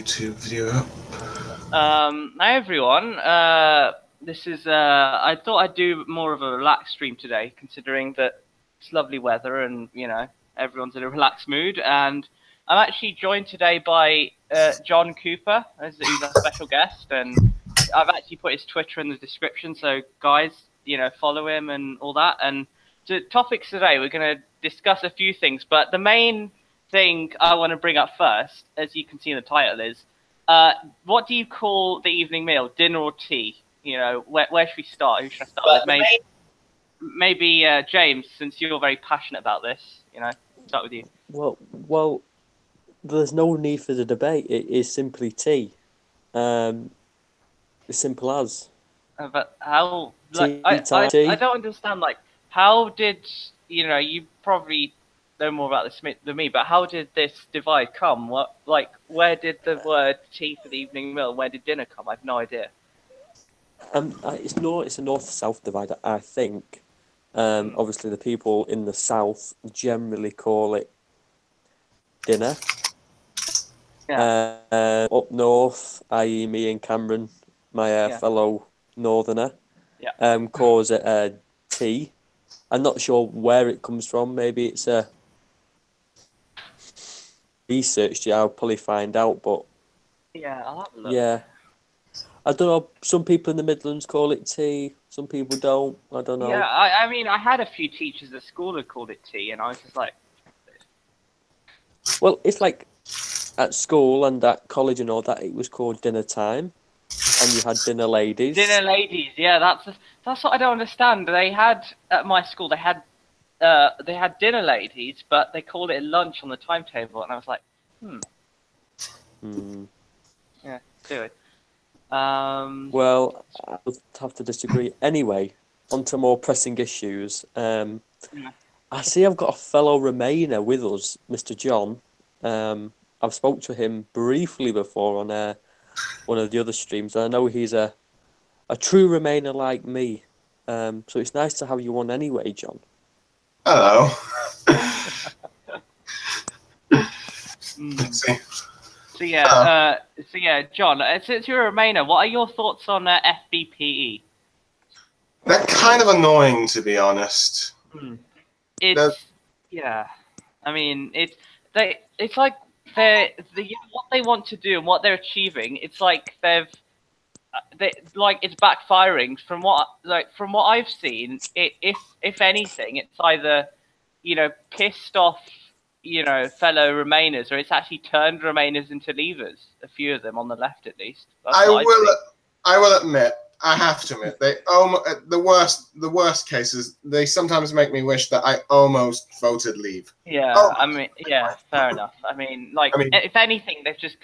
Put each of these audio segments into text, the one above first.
YouTube video up. Hi everyone. This is I thought I'd do more of a relaxed stream today, considering that it's lovely weather and everyone's in a relaxed mood. And I'm actually joined today by John Cooper, who's our special guest, and I've actually put his Twitter in the description. So guys, follow him and all that. And the topics today, we're going to discuss a few things, but the main thing I want to bring up first, as you can see in the title, is what do you call the evening meal, dinner or tea? Where should we start? Who should I start with? Maybe James, since you're very passionate about this, start with you. Well, there's no need for the debate. It is simply tea. As simple as. But how? Tea. I don't understand. Like, how did you probably know more about this than me, but how did this divide come? Where did the word tea for the evening meal? Where did dinner come? I have no idea. It's a north-south divide, I think. Obviously, the people in the south generally call it dinner. Yeah. Up north, i.e., me and Cameron, my fellow northerner, calls it tea. I'm not sure where it comes from. Maybe it's a researched. I'll probably find out. But I'll have a look. Yeah, I don't know. Some people in the Midlands call it tea. Some people don't. I don't know. Yeah, I mean, I had a few teachers at school who called it tea, and I was just like, well, it's like at school and at college and all that, it was called dinner time, and you had dinner ladies. Dinner ladies, yeah, that's what I don't understand. They had at my school, they had dinner ladies, but they called it lunch on the timetable, and I was like, yeah, do it. Well, I would have to disagree. Anyway, on to more pressing issues. I see I've got a fellow Remainer with us, Mr. John. I've spoke to him briefly before on one of the other streams. I know he's a true Remainer like me. So it's nice to have you on anyway, John. Hello. Let's see. So John, since you're a Remainer, what are your thoughts on FBPE? They're kind of annoying, to be honest. I mean, it's like what they want to do and what they're achieving. It's like it's backfiring. From what I've seen, if anything, it's either pissed off fellow Remainers, or it's actually turned Remainers into Leavers. A few of them on the left, at least. I will admit. I have to admit, the worst cases, they sometimes make me wish that I almost voted Leave. Yeah, fair enough. I mean, if anything, they've just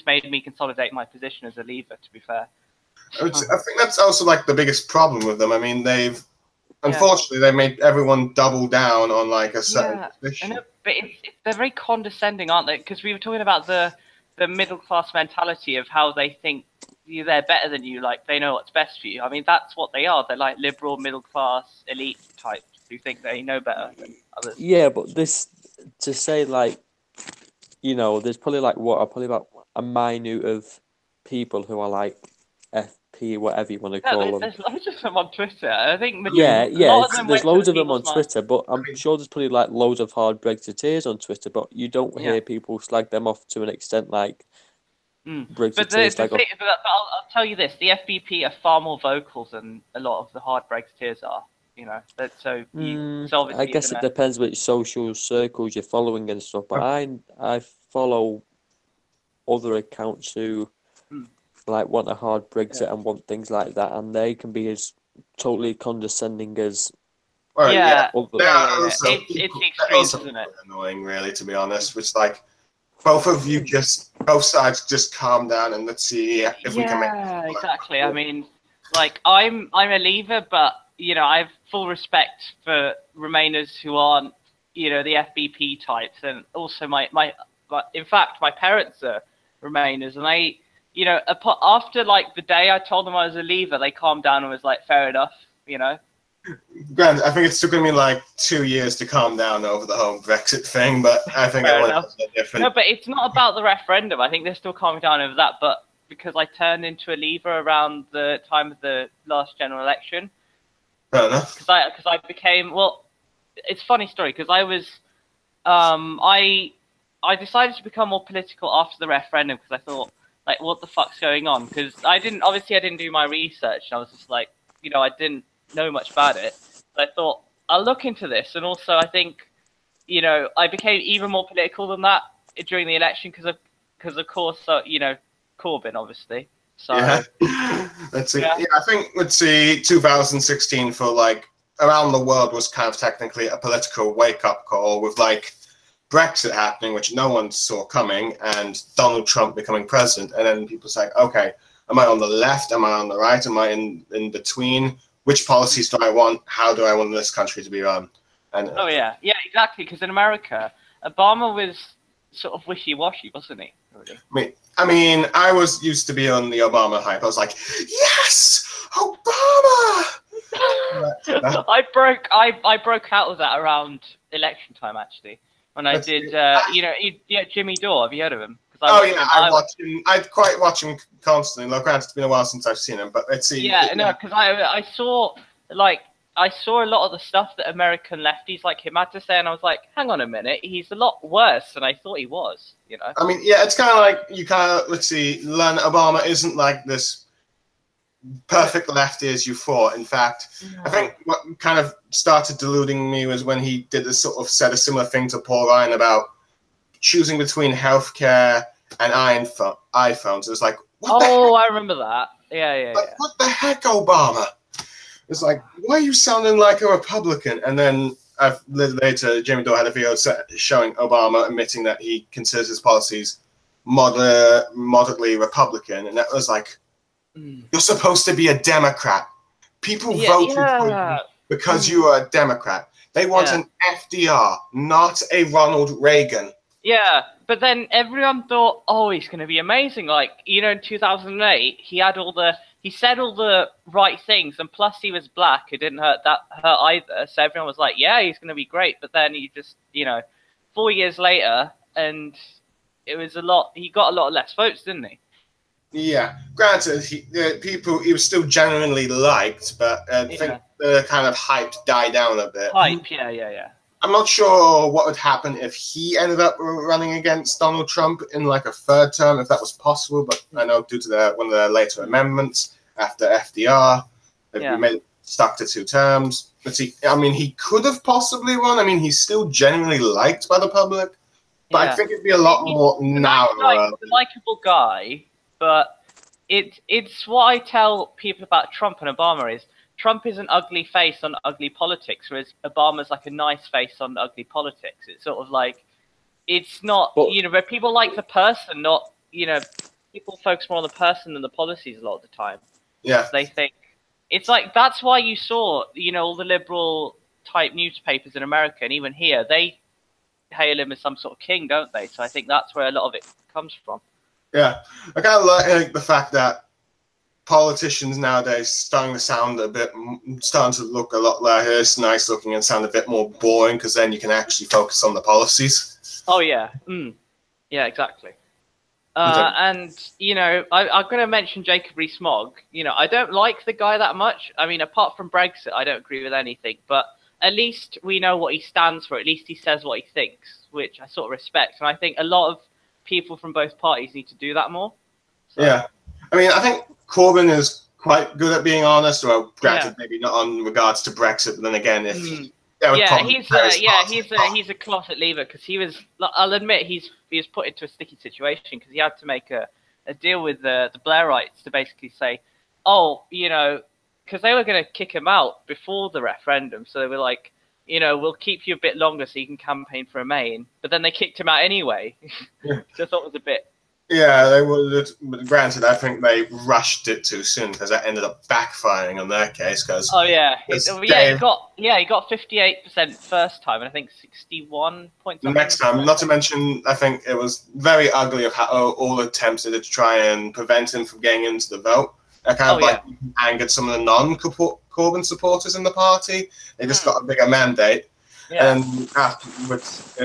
made me consolidate my position as a Leaver. To be fair, I think that's also like the biggest problem with them. I mean, unfortunately they made everyone double down on like a certain position. I know, but they're very condescending, aren't they? Because we were talking about the middle class mentality of how they think they're better than you, like they know what's best for you. I mean, that's what they are. They're like liberal, middle class, elite types who think they know better than others. Yeah, but this to say there's probably about a minute of people who are like FP, whatever you want to call them. There's loads of them on Twitter. I think. There's loads of them on Twitter, but I'm sure there's probably like loads of hard Brexiteers on Twitter, but you don't hear people slag them off to an extent like. But I'll tell you this: the FBP are far more vocal than a lot of the hard Brexiteers are. I guess it depends which social circles you're following and stuff. But I follow other accounts who like want a hard Brexit and want things like that, and they can be as totally condescending as. It's extreme, isn't it? Annoying, really, to be honest. Which both sides just calm down and let's see if we can make it. Exactly. I mean, I'm a Leaver, but I have full respect for Remainers who aren't, the FBP types, and also in fact, my parents are Remainers, and they, after the day I told them I was a Leaver, they calmed down and was like, fair enough, Grant, I think it's still going to be like 2 years to calm down over the whole Brexit thing, but I think everyone else is different. No, but it's not about the referendum. I think they're still calming down over that, but because I turned into a Leaver around the time of the last general election. Fair enough. Because I became, well, it's a funny story, because I was, I decided to become more political after the referendum, because I thought, like, what the fuck's going on? Because I didn't do my research, and I was just like, I didn't know much about it. But I thought, I'll look into this, and also I think, I became even more political than that during the election, because of course, Corbyn, obviously. So, yeah. Let's see. Yeah. I think, 2016 for like around the world was kind of technically a political wake-up call with like Brexit happening, which no one saw coming, and Donald Trump becoming president. And then people say, okay, am I on the left? Am I on the right? Am I in between? Which policies do I want? How do I want this country to be run? And oh yeah, exactly. Because in America, Obama was sort of wishy-washy, wasn't he? Really? I mean, I was used to be on the Obama hype. I was like, yes, Obama. I broke out of that around election time, actually, when I did. Jimmy Dore. Have you heard of him? I'd quite watch him constantly. Look, granted, it's been a while since I've seen him, but let's see. Yeah, no, because I saw a lot of the stuff that American lefties like him had to say, and I was like, hang on a minute, he's a lot worse than I thought he was. I mean, yeah, it's kind of like you learn Obama isn't like this perfect lefty as you thought. In fact, I think what kind of started deluding me was when he said a similar thing to Paul Ryan about choosing between healthcare and iPhones. It was like, I remember that. Yeah. What the heck, Obama? It's like, why are you sounding like a Republican? And then later, Jimmy Dore had a video showing Obama admitting that he considers his policies moderately Republican, and that was like, you're supposed to be a Democrat. People voted for you because you are a Democrat. They want an FDR, not a Ronald Reagan. Yeah, but then everyone thought, oh, he's going to be amazing. Like, in 2008, he said all the right things, and plus he was black. It didn't hurt either. So everyone was like, yeah, he's going to be great. But then he just, 4 years later, and it was he got a lot less votes, didn't he? Yeah, granted, he was still genuinely liked, but I think the kind of hype died down a bit. Yeah. I'm not sure what would happen if he ended up running against Donald Trump in like a third term, if that was possible. But I know due to one of the later amendments after FDR, they stuck to 2 terms. But he could have possibly won. I mean, he's still genuinely liked by the public, but I think it'd be a lot more narrow. He's a likable guy, but it's what I tell people about Trump and Obama is, Trump is an ugly face on ugly politics, whereas Obama's like a nice face on ugly politics. It's sort of like, it's not, but people like the person, not, people focus more on the person than the policies a lot of the time. Yeah. They think, it's like, that's why you saw, all the liberal type newspapers in America, and even here, they hail him as some sort of king, don't they? So I think that's where a lot of it comes from. Yeah. I kind of like the fact that politicians nowadays starting to look a lot less nice looking and sound a bit more boring, because then you can actually focus on the policies. Oh yeah, yeah, exactly. And I'm going to mention Jacob Rees-Mogg. I don't like the guy that much. I mean, apart from Brexit, I don't agree with anything. But at least we know what he stands for. At least he says what he thinks, which I sort of respect. And I think a lot of people from both parties need to do that more. So. Yeah, I mean, I think Corbyn is quite good at being honest. Well, granted, maybe not on regards to Brexit, but then again, if he's a closet leaver, because he was. I'll admit he was put into a sticky situation because he had to make a deal with the Blairites to basically say, because they were going to kick him out before the referendum, so they were like, we'll keep you a bit longer so you can campaign for Remain, but then they kicked him out anyway. Which I thought was a bit. Yeah, they would. Granted, I think they rushed it too soon because that ended up backfiring on their case. Because he got 58% first time, and I think 61 points. The next time, not to mention, I think it was very ugly of how all attempts to try and prevent him from getting into the vote. That kind of angered some of the Corbyn supporters in the party. They just got a bigger mandate. Yeah. And afterwards,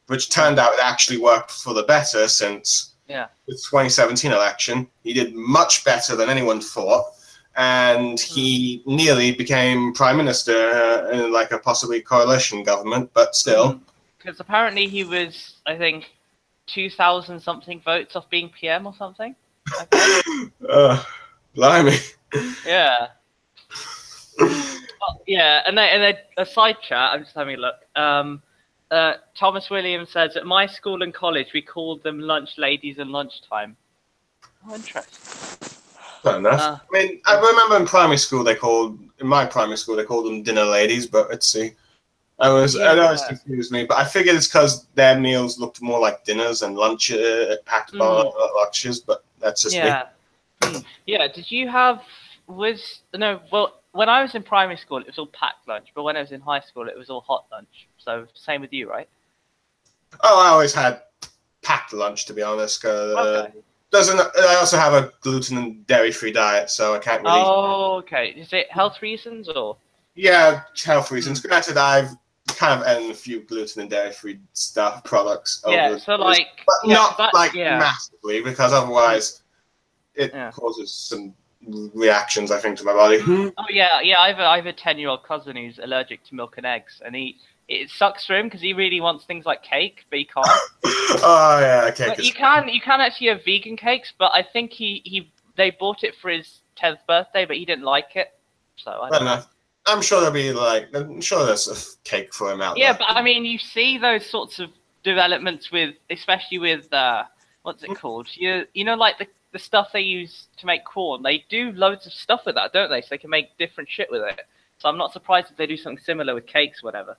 which turned out it actually worked for the better since the 2017 election. He did much better than anyone thought. And he nearly became prime minister in like a possibly coalition government, but still. Because apparently he was, I think, 2,000 something votes off being PM or something. Blimey. Yeah. Yeah, and then a side chat. I'm just having a look. Thomas Williams says, at my school and college, we called them lunch ladies and lunchtime. Oh, interesting. Fair enough. I mean, I remember in my primary school, they called them dinner ladies, but let's see. It always confused me, but I figured it's because their meals looked more like dinners and lunch packed lunches, but that's just me. Yeah, did you have, when I was in primary school, it was all packed lunch, but when I was in high school, it was all hot lunch. So same with you, right? Oh, I always had packed lunch, to be honest. Okay. I also have a gluten and dairy-free diet, so I can't really... Oh, okay. Is it health reasons, or...? Yeah, health reasons. Granted, I've kind of eaten a few gluten and dairy-free products over so like... But not massively, because otherwise it causes some reactions, I think, to my body. Oh, yeah, I have a 10-year-old cousin who's allergic to milk and eggs, and it sucks for him because he really wants things like cake, but he can't. Oh yeah, cake. But you can actually have vegan cakes, but I think they bought it for his 10th birthday, but he didn't like it. So I don't know. I'm sure there's a cake for him out there. Yeah, but I mean, you see those sorts of developments especially with what's it called? You know, like the stuff they use to make corn. They do loads of stuff with that, don't they? So they can make different shit with it. So I'm not surprised if they do something similar with cakes, whatever.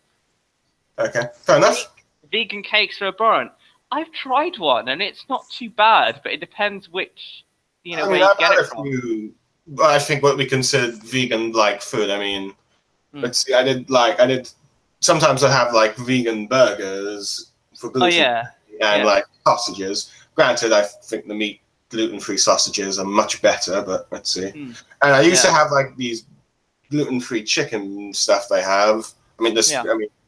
Okay, fair enough. Vegan cakes are abhorrent. I've tried one, and it's not too bad, but it depends which, where you get it from. I think what we consider vegan-like food. I mean, let's see. Sometimes I have like vegan burgers for gluten and like sausages. Granted, I think the gluten-free sausages are much better, but let's see. And I used to have like these gluten-free chicken stuff they have.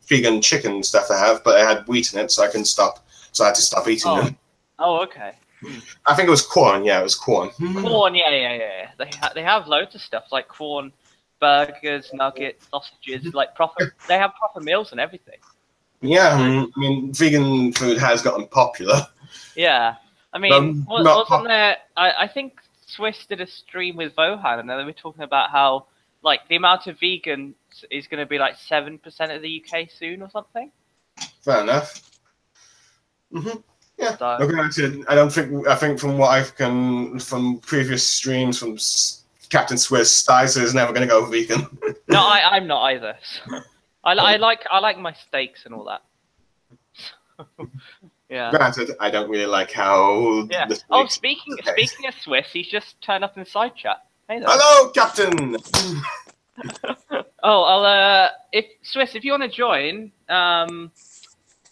Vegan chicken stuff they have, but it had wheat in it, so I couldn't stop. So I had to stop eating them. Oh, okay. I think it was corn. Yeah, it was corn. Corn, yeah. They have loads of stuff like corn, burgers, nuggets, sausages. They have proper meals and everything. Yeah, I mean, vegan food has gotten popular. Yeah, I mean, wasn't there? I think Swiss did a stream with Vohan, and they were talking about how like the amount of vegans is going to be like 7% of the UK soon or something. Fair enough. Yeah. So, I think from previous streams from Captain Swiss, Sticer is never going to go vegan. No, I'm not either. So. I like my steaks and all that. Yeah. Granted, I don't really like how. Yeah. Speaking of Swiss, he's just turned up in the side chat. Hey there. Hello, Captain. If you want to join,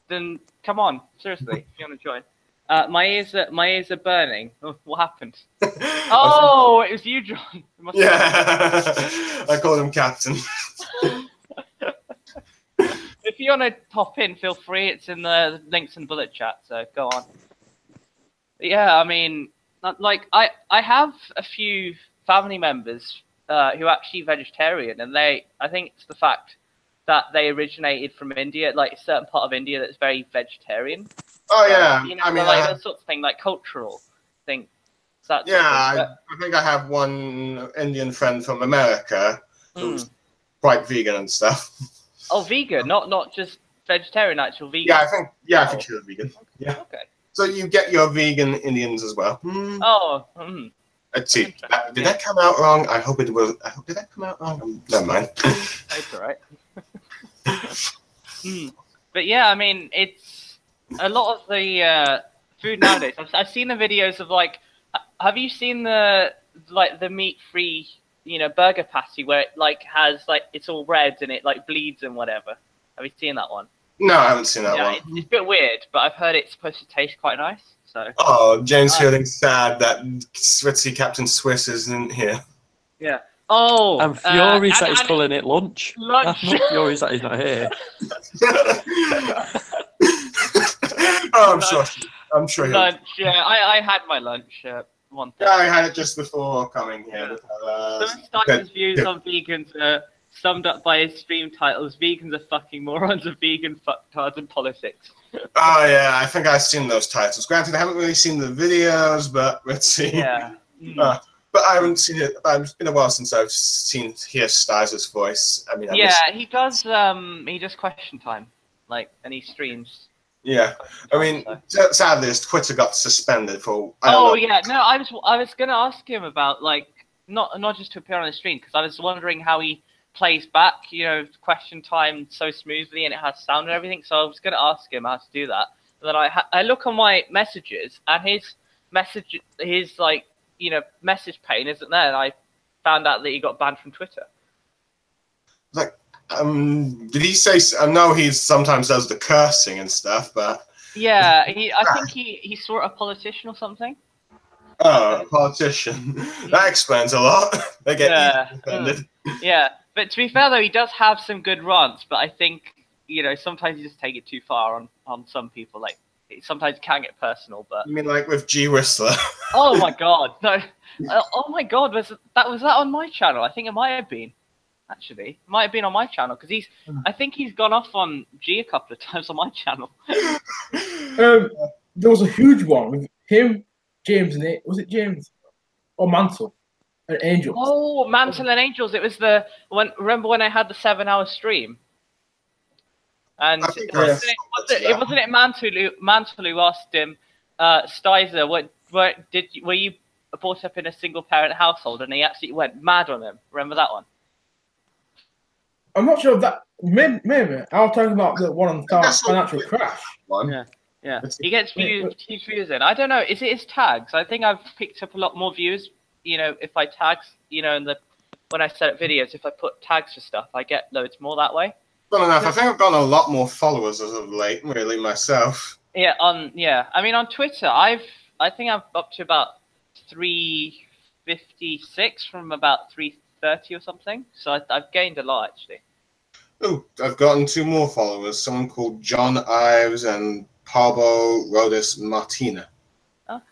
then come on. Seriously, if you want to join. My ears are burning. Oh, what happened? Oh, it was you, John. I called him Captain. If you want to hop in, feel free. It's in the links in the bullet chat, so go on. Yeah, I mean, I have a few family members who are actually vegetarian, and I think it's the fact that they originated from India, like a certain part of India that's very vegetarian. Oh yeah, I mean, like that sort of thing, like cultural thing. I think I have one Indian friend from America who's quite vegan and stuff. Oh, vegan, not just vegetarian, actual vegan. Yeah, I think she's vegan. Yeah. Okay. So you get your vegan Indians as well. Oh. Let's see. Did that come out wrong? I hope it was. Did that come out wrong? Never mind. That's all right. But yeah, I mean, it's a lot of the food nowadays. I've seen the videos of have you seen the meat-free, burger patty where it has it's all red and it bleeds and whatever? Have you seen that one? No, I haven't seen that one. It's a bit weird, but I've heard it's supposed to taste quite nice. So. Oh, James feeling sad that Switzy Captain Swiss isn't here. Yeah. Oh, I'm furious that he's calling it lunch. Lunch. I'm not furious that he's not here. Oh, I'm sure. Lunch. Yeah, I had my lunch. One thing. Yeah, I had it just before coming here. Some Stice's views on vegans are summed up by his stream titles: "Vegans are fucking morons of vegan fucktards and politics." Oh yeah, I think I've seen those titles. Granted, I haven't really seen the videos, but let's see. Yeah. But I haven't seen it. It's been a while since I've heard Stice's voice. I mean, he does. He does question time, and he streams. Yeah, I mean, sadly, his Twitter got suspended for. I was gonna ask him about not just to appear on the stream, because I was wondering how he plays back, question time so smoothly and it has sound and everything. So I was gonna ask him how to do that. But then I look on my messages and his message pane isn't there, and I found out that he got banned from Twitter. Did he say? I know he sometimes does the cursing and stuff, but yeah, I think he saw a politician or something. Oh, a politician. That explains a lot. They get offended. Yeah, but to be fair though, he does have some good rants. But I think sometimes you just take it too far on some people. Sometimes it can get personal. But you mean with G Whistler? Oh my god, no! Oh my god, was that on my channel? I think it might have been. Actually, it might have been on my channel because I think he's gone off on G a couple of times on my channel. There was a huge one with him, James, and it was it James or Mantle and Angels. Oh, Mantle and Angels! It was remember when I had the 7-hour stream, and wasn't it Mantle who asked him, Stizer, were you brought up in a single parent household? And he absolutely went mad on him. Remember that one? I'm not sure if that. Maybe I'll talk about the one on the financial crash. Yeah. He gets huge views in. I don't know. Is it his tags? I think I've picked up a lot more views. If I tags, when I set up videos, if I put tags for stuff, I get loads more that way. Well enough. I think I've gotten a lot more followers as of late, really myself. Yeah. I mean, on Twitter, I think I'm up to about 356 from about 330 or something. So I've gained a lot actually. Oh, I've gotten 2 more followers. Someone called John Ives and Pablo Rodis Martina. Okay.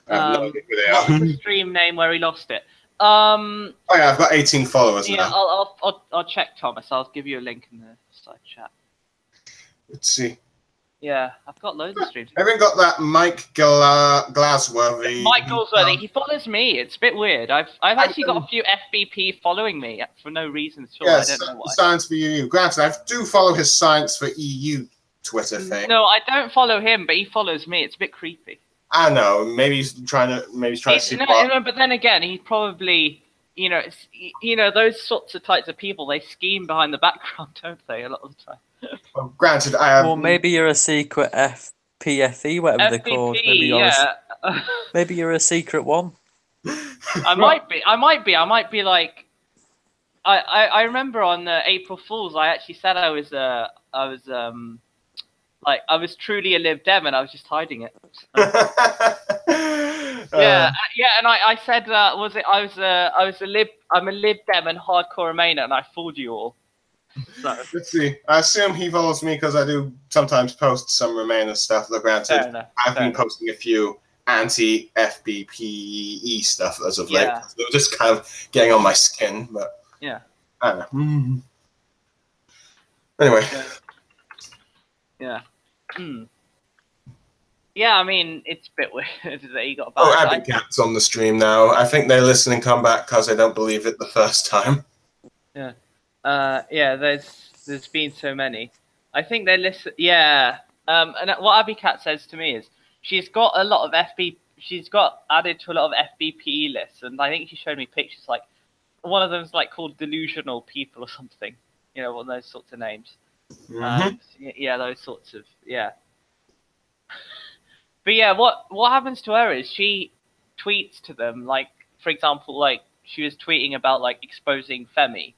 I have no idea who they are. What's the stream name where he lost it? Oh yeah, I've got 18 followers now. I'll check, Thomas. I'll give you a link in the side chat. Let's see. Yeah, I've got loads of streams. I haven't got that Mike Glasworthy. Mike Glasworthy, he follows me. It's a bit weird. I've actually got a few FBP following me for no reason at all. Yes, I don't know why. Science for EU. Granted, I do follow his Science for EU Twitter thing. No, I don't follow him, but he follows me. It's a bit creepy. I know. Maybe he's trying to see. No, but then again, he probably, those sorts of types of people, they scheme behind the background, don't they? A lot of the time. Well, granted, I have. Well, maybe you're a secret FPFE, whatever they're called. Maybe you're a secret one. I might be. I might be like. I remember on April Fools, I actually said I was truly a Lib Dem, and I was just hiding it. Yeah, and I said I'm a Lib Dem and hardcore Remainer, and I fooled you all. So. Let's see. I assume he follows me because I do sometimes post some Remainer stuff. Though granted, I've been posting a few anti-FBPE stuff as of late. So they're just kind of getting on my skin, but yeah, I don't know. Anyway. Yeah. Yeah, I mean, it's a bit weird that he got banned. Oh, Abby Cat's on the stream now. I think they listen and come back because they don't believe it the first time. Yeah. There's been so many. I think they listen. Yeah. And what Abby Cat says to me is she's got a lot of she's got added to a lot of FBPE lists, and I think she showed me pictures like one of them's called Delusional People or something. One of those sorts of names. Yeah, those sorts of But yeah, what happens to her is she tweets to them, for example, she was tweeting about exposing Femi.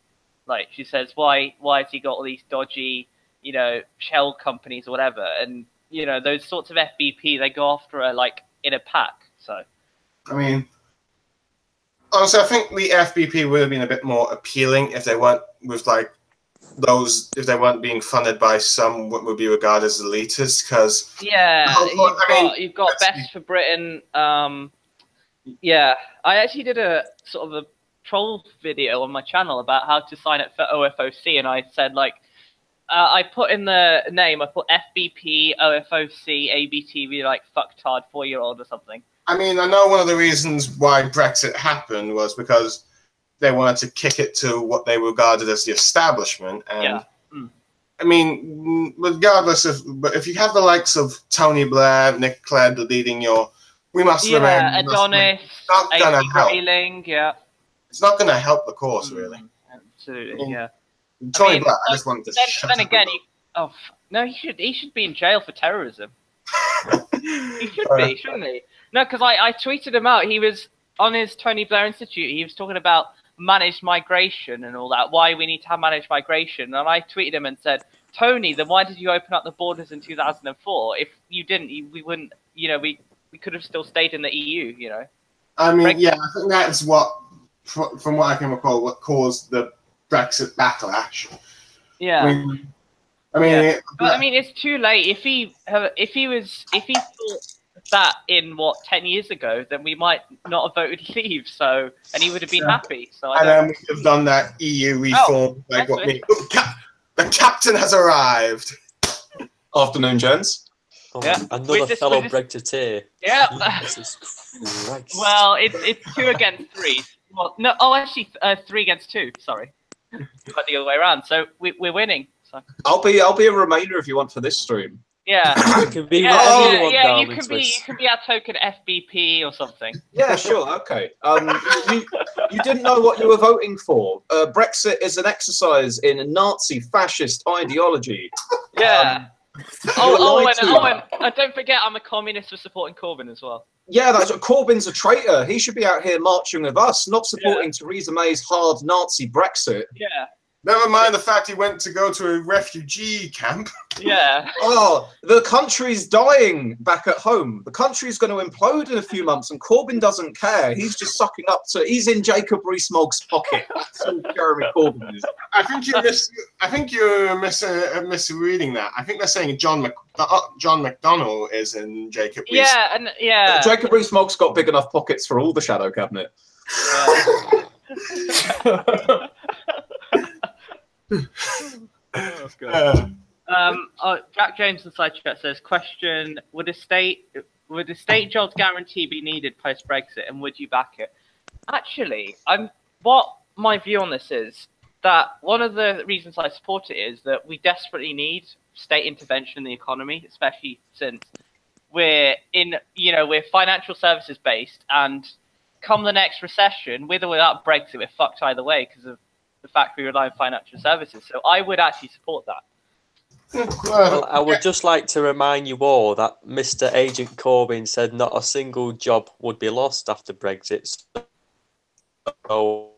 She says, why has he got all these dodgy, shell companies or whatever? And those sorts of FBP, they go after her in a pack. So, I mean, Honestly, I think the FBP would have been a bit more appealing if they weren't with like those, if they weren't being funded by some what would be regarded as elitists. Because you've got Best for Britain. Yeah, I actually did a sort of a troll video on my channel about how to sign up for OFOC, and I said like. I put in the name, I put FBP, OFOC, ABTV, like fucktard 4-year-old or something. I mean, I know one of the reasons why Brexit happened was because they wanted to kick it to what they regarded as the establishment. And I mean, regardless of, but if you have the likes of Tony Blair, Nick Clegg leading your, we must remain. Adonis, Grayling, It's not going to help the cause, really. Absolutely, Tony Blair, I just wanted to shut then again, he should be in jail for terrorism. He should be, shouldn't he? No, because I tweeted him out. He was on his Tony Blair Institute. He was talking about managed migration and all that. Why we need to have managed migration. And I tweeted him and said, Tony, then why did you open up the borders in 2004? If you didn't, we wouldn't. You know, we could have still stayed in the EU. You know. I mean, I think that's what, from what I can recall, what caused the Brexit backlash. Yeah. I mean, but I mean, it's too late. If he thought that in 10 years ago, then we might not have voted leave. So, and he would have been happy. So, then we could have done that EU reform. The captain has arrived. Afternoon, gents. Another fellow Brexiteer. Yeah. Jesus Christ. Well, it's 2 against 3. Well, no. Oh, actually, 3 against 2. Sorry. But the other way around. So we're winning. So. I'll be a Remainer if you want for this stream. Yeah. You can be you can be our token FBP or something. Yeah, sure, okay. You didn't know what you were voting for. Brexit is an exercise in Nazi fascist ideology. Yeah. And don't forget, I'm a communist for supporting Corbyn as well. Yeah, Corbyn's a traitor. He should be out here marching with us, not supporting Theresa May's hard Nazi Brexit. Yeah. Never mind the fact he went to go to a refugee camp. Yeah. Oh, the country's dying back at home. The country's going to implode in a few months, and Corbyn doesn't care. He's just sucking up to. He's in Jacob Rees-Mogg's pocket. That's all Jeremy Corbyn is. I think you're misreading that. I think they're saying John McDonnell is in Jacob. Jacob Rees-Mogg's got big enough pockets for all the shadow cabinet. That's good. Jack James in side chat says, question, would a state jobs guarantee be needed post Brexit, and would you back it? Actually, what my view on this is that one of the reasons I support it is that we desperately need state intervention in the economy, especially since we're financial services based, and come the next recession, with or without Brexit, we're fucked either way because of the fact we rely on financial services. So I would actually support that. Well, I would just like to remind you all that Mr. Agent Corbyn said not a single job would be lost after Brexit. So,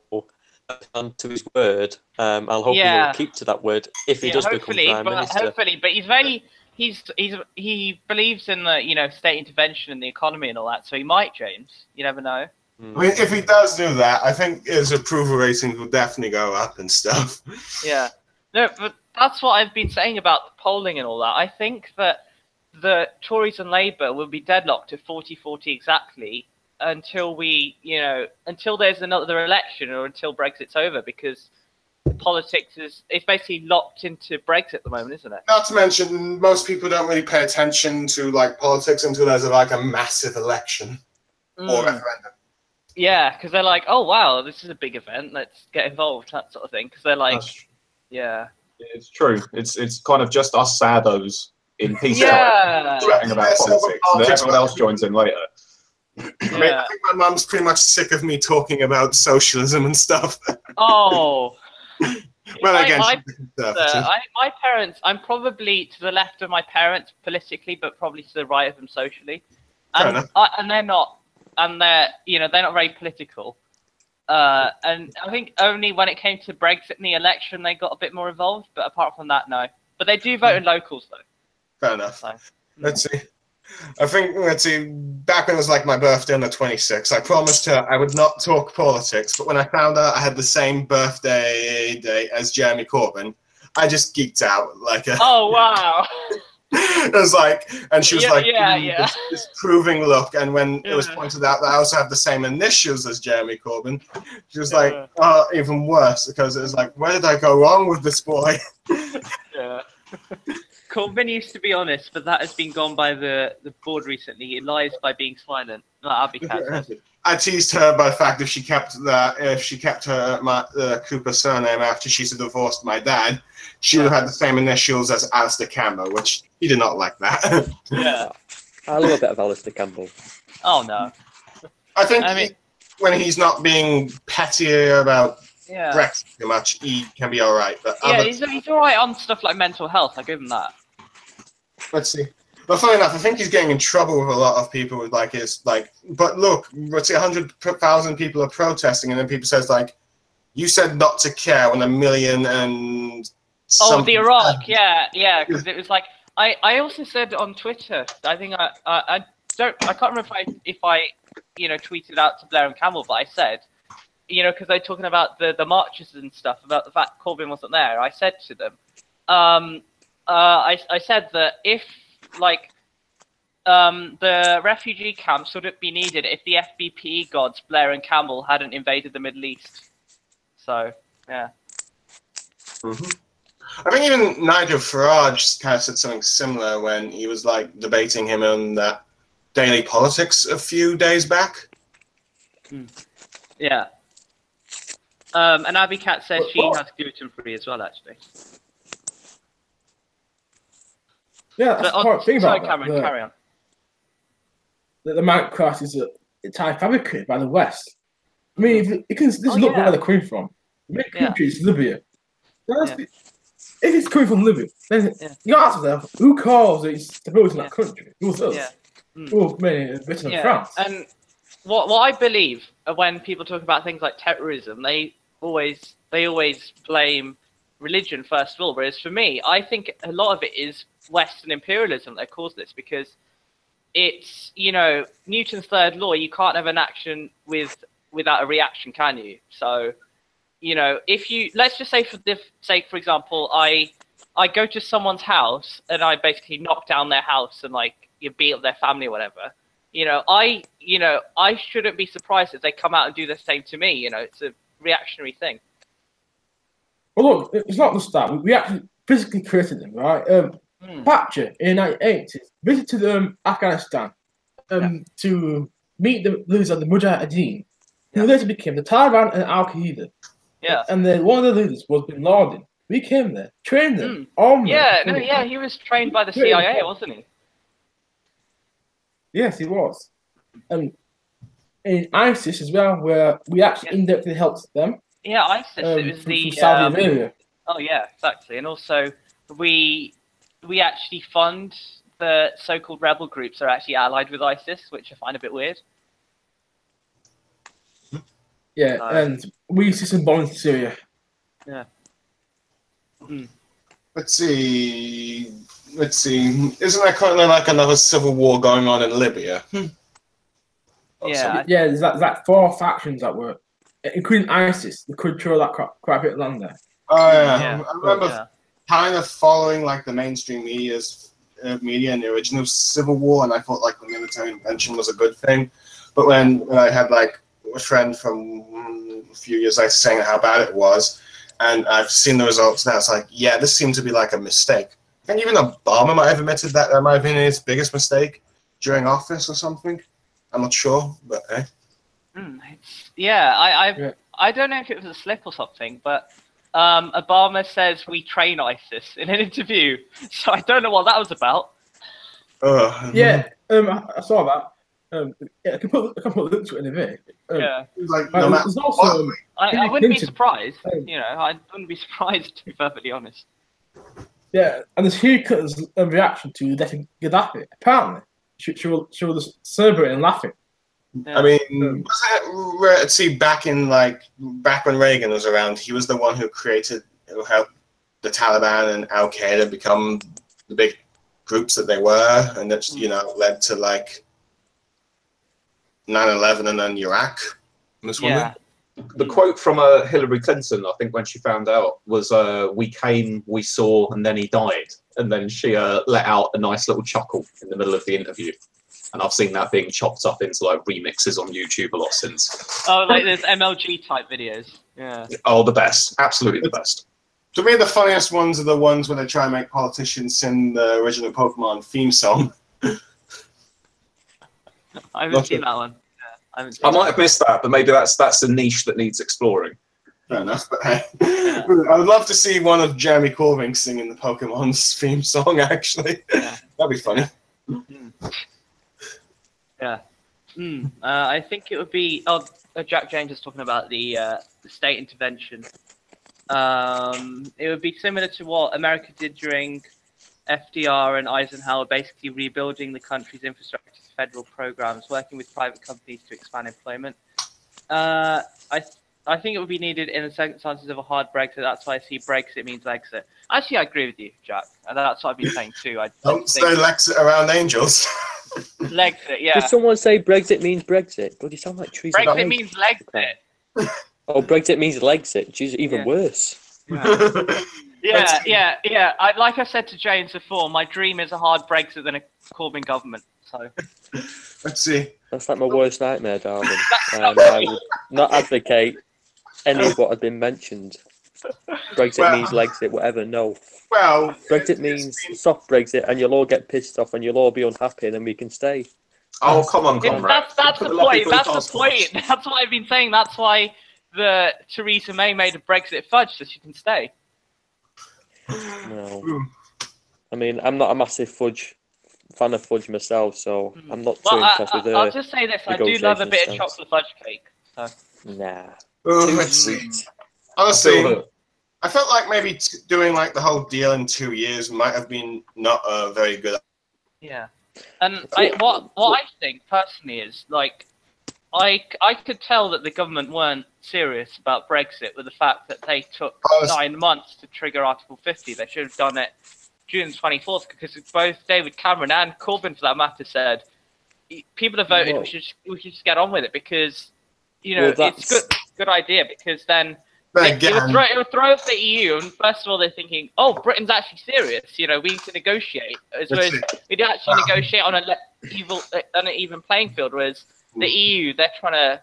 on to his word, I'll hope he will keep to that word if he does become Prime Minister. Hopefully, but he believes in the state intervention in the economy and all that. So he might, James. You never know. I mean, if he does do that, I think his approval ratings will definitely go up and stuff. Yeah. No, but that's what I've been saying about the polling and all that. I think that the Tories and Labour will be deadlocked at 40-40 exactly until until there's another election or until Brexit's over, because politics it's basically locked into Brexit at the moment, isn't it? Not to mention, most people don't really pay attention to politics until there's a massive election or referendum. Yeah, because they're like, oh wow, this is a big event, let's get involved, that sort of thing. Because they're like, it's true. It's kind of just us saddos in peace chatting about politics, and then everyone else joins in later. I mean, I think my mum's pretty much sick of me talking about socialism and stuff. Oh. Well, again, my parents, I'm probably to the left of my parents politically, but probably to the right of them socially. And they're not. And they're not very political. And I think only when it came to Brexit and the election, they got a bit more involved. But apart from that, no. But they do vote in locals, though. Fair enough. So, let's see. I think, let's see, back when it was like my birthday on the 26th, I promised her I would not talk politics, but when I found out I had the same birthday date as Jeremy Corbyn, I just geeked out. Like, oh, wow. It was like, and she was this proving look, and when it was pointed out that I also have the same initials as Jeremy Corbyn, she was like, oh, even worse, because it was like, where did I go wrong with this boy? Yeah. Corbyn used to be honest, but that has been gone by the board recently. He lies by being silent. I teased her by the fact if she kept her Cooper surname after she's divorced my dad, she would have had the same initials as Alistair Campbell, which he did not like that. Yeah, I love a bit of Alistair Campbell. Oh no, I think when he's not being petty about Brexit too much, he can be all right. But he's all right on stuff like mental health. I give him that. Let's see. But funny enough, I think he's getting in trouble with a lot of people with but look, let's say 100,000 people are protesting, and then people says like, you said not to care when 1 million and the Iraq, because it was like I also said on Twitter. I think I can't remember if I tweeted out to Blair and Campbell, but I said, because they're talking about the marches and stuff, about the fact Corbyn wasn't there. I said to them, I said that if the refugee camps wouldn't be needed if the FBP gods Blair and Campbell hadn't invaded the Middle East. So yeah. Mm-hmm. I think even Nigel Farage kind of said something similar when he was like debating him on that Daily Politics a few days back. Yeah. And Abby Cat says she has gluten-free as well, actually. Yeah, that's the hard thing about Cameron, carry on. The Mount Cross is entirely fabricated by the West. I mean, you can just look where they're coming from. The main country is Libya. If it's coming from Libya, then you ask yourself, who caused it to build in that country? It was us. Yeah. Who made Britain and France. And what I believe when people talk about things like terrorism, they always blame religion first of all. Whereas for me, I think a lot of it is Western imperialism that caused this, because it's Newton's third law. You can't have an action without a reaction, can you? So if you, let's just say for example, I go to someone's house and I basically knock down their house and you beat up their family or whatever. I shouldn't be surprised if they come out and do the same to me. It's a reactionary thing. Well, look, it's not just that. We actually physically created them, right? Thatcher in the 1980s visited Afghanistan to meet the leaders of the Mujahideen, who later became the Taliban and Al Qaeda. Yeah. And then one of the leaders was Bin Laden. We came there, trained them, armed them. He was trained by the CIA, wasn't he? Yes, he was. And in ISIS as well, where we actually indirectly helped them. Yeah, ISIS. It was the Saudi Arabia. Oh yeah, exactly. And also we actually fund the so-called rebel groups that are actually allied with ISIS, which I find a bit weird. Yeah, and we see some bombs in Syria. Yeah. Let's see. Isn't there currently another civil war going on in Libya? Yeah, there's like 4 factions that were, including ISIS, that control that quite a bit of land there. Oh yeah, I remember kind of following the mainstream media in the original Civil War, and I thought the military intervention was a good thing. But when I had a friend from a few years later saying how bad it was, and I've seen the results now, it's this seemed to be a mistake. I think even Obama might have admitted that might have been his biggest mistake during office or something. I'm not sure, but hey. I don't know if it was a slip or something, but Obama says we train ISIS in an interview, so I don't know what that was about. I saw that. I can put links to it in a bit. There's also, I wouldn't be surprised. I wouldn't be surprised, to be perfectly honest. Yeah, and there's Hillary Clinton's reaction to death of Gaddafi. Apparently, she was celebrating and laughing. Yeah. I mean, let's see, back when Reagan was around, he was the one who helped the Taliban and Al Qaeda become the big groups that they were, and that's led to like 9/11 and then Iraq. Yeah. The quote from Hillary Clinton, I think, when she found out was, "We came, we saw, and then he died." And then she let out a nice little chuckle in the middle of the interview. And I've seen that being chopped up into like remixes on YouTube a lot since. Oh, like there's MLG type videos. Yeah. Oh, the best. Absolutely the best. To me, the funniest ones are the ones where they try and make politicians sing the original Pokemon theme song. I haven't seen that one. I might have missed that, but maybe that's a niche that needs exploring. Fair enough, but hey, I would love to see one of Jeremy Corbyn singing the Pokemon's theme song, actually. Yeah. That'd be funny. Yeah. I think it would be... Oh, Jack James is talking about the state intervention. It would be similar to what America did during FDR and Eisenhower, basically rebuilding the country's infrastructure to federal programs, working with private companies to expand employment. I think it would be needed in the circumstances of a hard Brexit. That's why I see Brexit means exit. Actually, I agree with you, Jack. And that's what I've been saying too. Don't say Lexit around angels. Lexit, yeah. Did someone say Brexit means Brexit? But you sound like Teresa. Brexit means Lexit. Oh, Brexit means Lexit. Which is even worse. Yeah. Like I said to James before, my dream is a hard Brexit than a Corbyn government. So let's see. That's like my worst nightmare, darling. I would not advocate any of what has been mentioned. Brexit means Lexit, whatever. No. Well, Brexit means soft Brexit, and you'll all get pissed off, and you'll all be unhappy, and then we can stay. Oh, come on, comrade. That's the point. That's the point. That's what I've been saying. That's why Theresa May made a Brexit fudge so she can stay. No. I mean, I'm not a massive fan of fudge myself, so I'm not too impressed with her. I'll just say this: I do love a bit of chocolate fudge cake. So. Nah. Too sweet. Honestly, I felt like maybe doing like the whole deal in 2 years might have been not a very good. Yeah, and what I think personally is like I could tell that the government weren't serious about Brexit with the fact that they took 9 months to trigger Article 50. They should have done it June 24th, because both David Cameron and Corbyn, for that matter, said people have voted. We should just get on with it, because it's a good idea, because then it would throw off the EU. And first of all, they're thinking, oh, Britain's actually serious. We need to negotiate. Whereas we'd actually negotiate on an even playing field. Whereas the EU, they're trying to,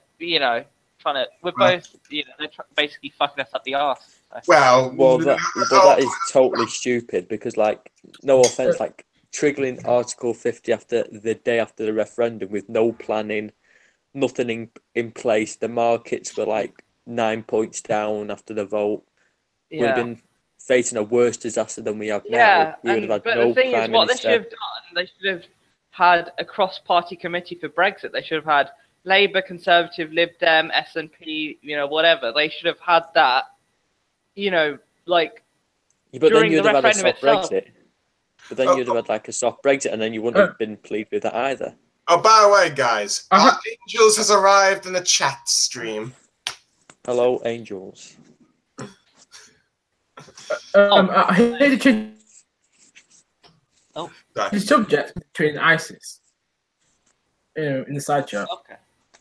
we're both, they're basically fucking us up the arse. Well, that is totally stupid, because, like, no offense, like triggering Article 50 after the day after the referendum with no planning, nothing in place. The markets were like 9 points down after the vote. Yeah. We've been facing a worse disaster than we have now. We would have had no the thing prime is, what minister. they should have done, they should have had a cross-party committee for Brexit. They should have had Labour, Conservative, Lib Dem, SNP, whatever. They should have had that. But then you'd have had a soft itself. Brexit. But then you'd have had like a soft Brexit, and then you wouldn't have been pleased with that either. Oh, by the way, guys, our Angels has arrived in the chat stream. Hello, Angels. I heard the change. The subject between ISIS. In the side chat. Okay.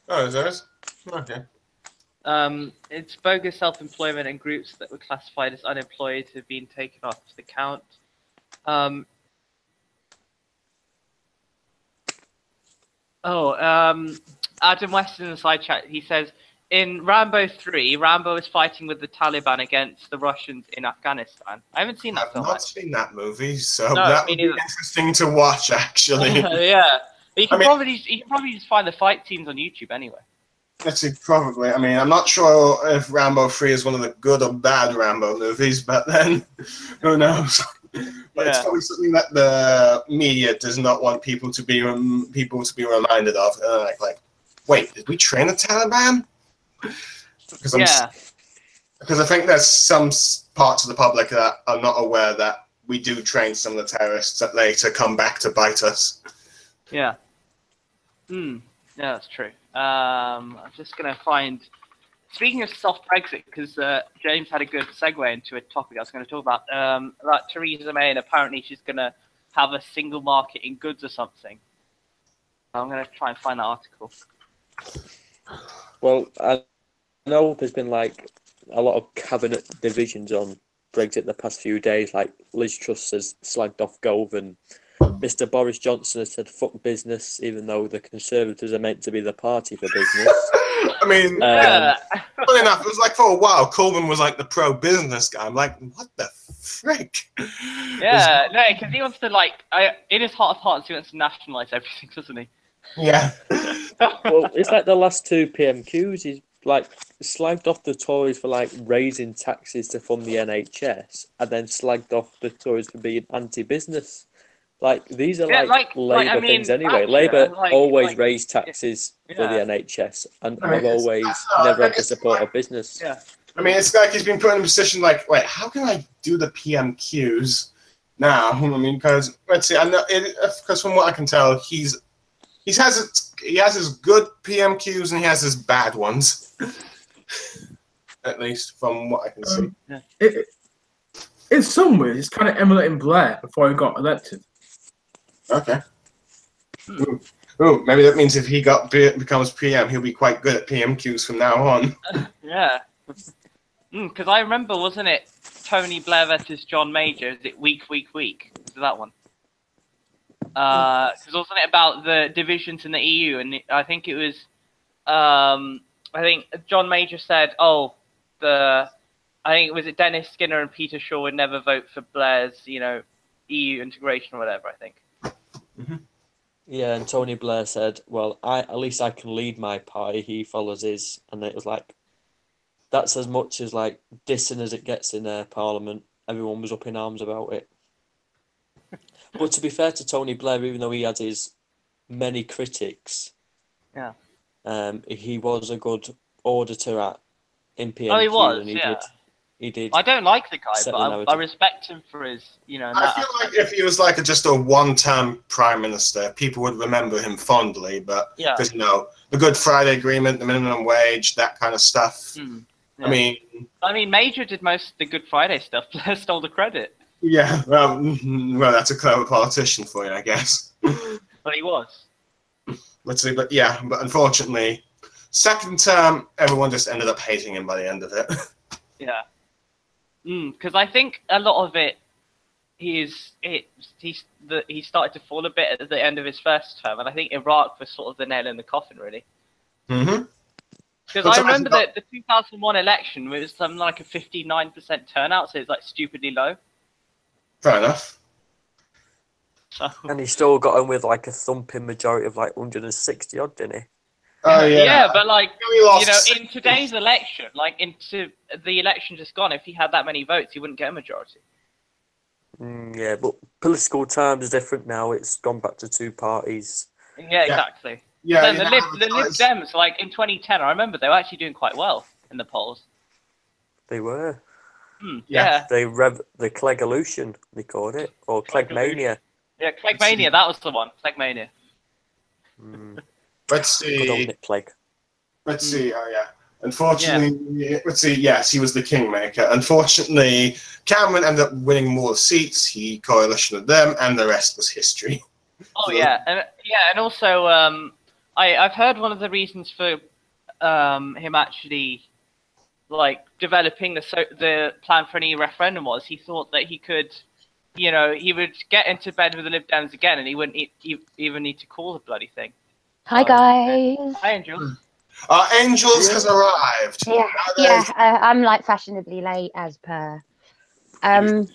Oh, is that? Okay. It's bogus self-employment, and groups that were classified as unemployed have been taken off the count. Adam Weston in the side chat, he says, in Rambo 3, Rambo is fighting with the Taliban against the Russians in Afghanistan. I haven't seen that film. I've not seen that movie, so that would be interesting to watch, actually. Yeah. You can probably just find the fight scenes on YouTube anyway. Let's see, probably. I mean, I'm not sure if Rambo 3 is one of the good or bad Rambo movies, but then, who knows? But it's probably something that the media does not want people to be reminded of. Like, wait, did we train the Taliban? Because I think there's some parts of the public that are not aware that we do train some of the terrorists that later come back to bite us. Yeah. Yeah, that's true. I'm just going to find... Speaking of soft Brexit, because James had a good segue into a topic I was going to talk about Theresa May, and apparently she's going to have a single market in goods or something. I'm going to try and find that article. Well, I know there's been like a lot of cabinet divisions on Brexit the past few days. Like Liz Truss has slagged off Gove, and Mr. Boris Johnson has said fuck business, even though the Conservatives are meant to be the party for business. I mean, funny enough, it was like for a while, Corbyn was like the pro-business guy. I'm like, what the frick? Yeah, no, because he wants to in his heart of hearts, he wants to nationalise everything, doesn't he? Yeah. Well, it's like the last two PMQs. He's like slagged off the Tories for like raising taxes to fund the NHS, and then slagged off the Tories for being anti-business. Like these are Labour things anyway. Labour always raised taxes for the NHS, and have always never had the support of business. Yeah. I mean, it's like he's been put in a position like, wait, how can I do the PMQs now? I mean, because let's see, I know because from what I can tell, he has his good PMQs and he has his bad ones. At least from what I can see. In some ways, it's kind of emulating Blair before he got elected. Okay. Ooh, maybe that means if he becomes PM, he'll be quite good at PMQs from now on. Yeah. Because I remember, wasn't it Tony Blair versus John Major? Is it week? Is that one? Because wasn't it about the divisions in the EU? And I think it was, I think John Major said, I think it was Dennis Skinner and Peter Shaw would never vote for Blair's, EU integration or whatever, I think. Mm-hmm. Yeah, and Tony Blair said, well, at least I can lead my party, he follows his. And it was like, that's as much as like dissing as it gets in Parliament. Everyone was up in arms about it. But to be fair to Tony Blair, even though he had his many critics, he was a good auditor in PMQ. Oh, he was, and he did. I don't like the guy, but I respect him for his, I feel like if he was like just a one-term prime minister, people would remember him fondly. But because the Good Friday Agreement, the minimum wage, that kind of stuff. I mean, Major did most of the Good Friday stuff. Blair stole the credit. Yeah, well, that's a clever politician for you, I guess. But he was. Let's see, but unfortunately, second term, everyone just ended up hating him by the end of it. Yeah. Because I think a lot of it, he started to fall a bit at the end of his first term, and I think Iraq was sort of the nail in the coffin, really. Mm-hmm. Because I remember that the 2001 election was something like a 59% turnout, so it's like stupidly low. Fair enough. And he still got in with like a thumping majority of like 160 odd, didn't he? Oh yeah. Yeah, but like in today's election, like into the election just gone, if he had that many votes, he wouldn't get a majority. Yeah, but political times are different now. It's gone back to two parties. Yeah, exactly. Yeah. The Lib Dems, like in 2010, I remember they were actually doing quite well in the polls. They were. Yeah. The Clegg-olution, they called it, or Clegg-mania. Yeah, Clegg-mania, that was the one. Clegg-mania. Let's see. Good old Nick Clegg. Let's see. Oh yeah. Unfortunately, let's see. Yes, he was the kingmaker. Unfortunately, Cameron ended up winning more seats. He coalition with them, and the rest was history. Oh yeah, and also I've heard one of the reasons for him actually like developing the plan for an EU referendum was he thought that he could, he would get into bed with the Lib Dems again, and he wouldn't even need to call the bloody thing. Hi guys. Hi Angels. Angels has arrived. Yeah, I'm like fashionably late as per. I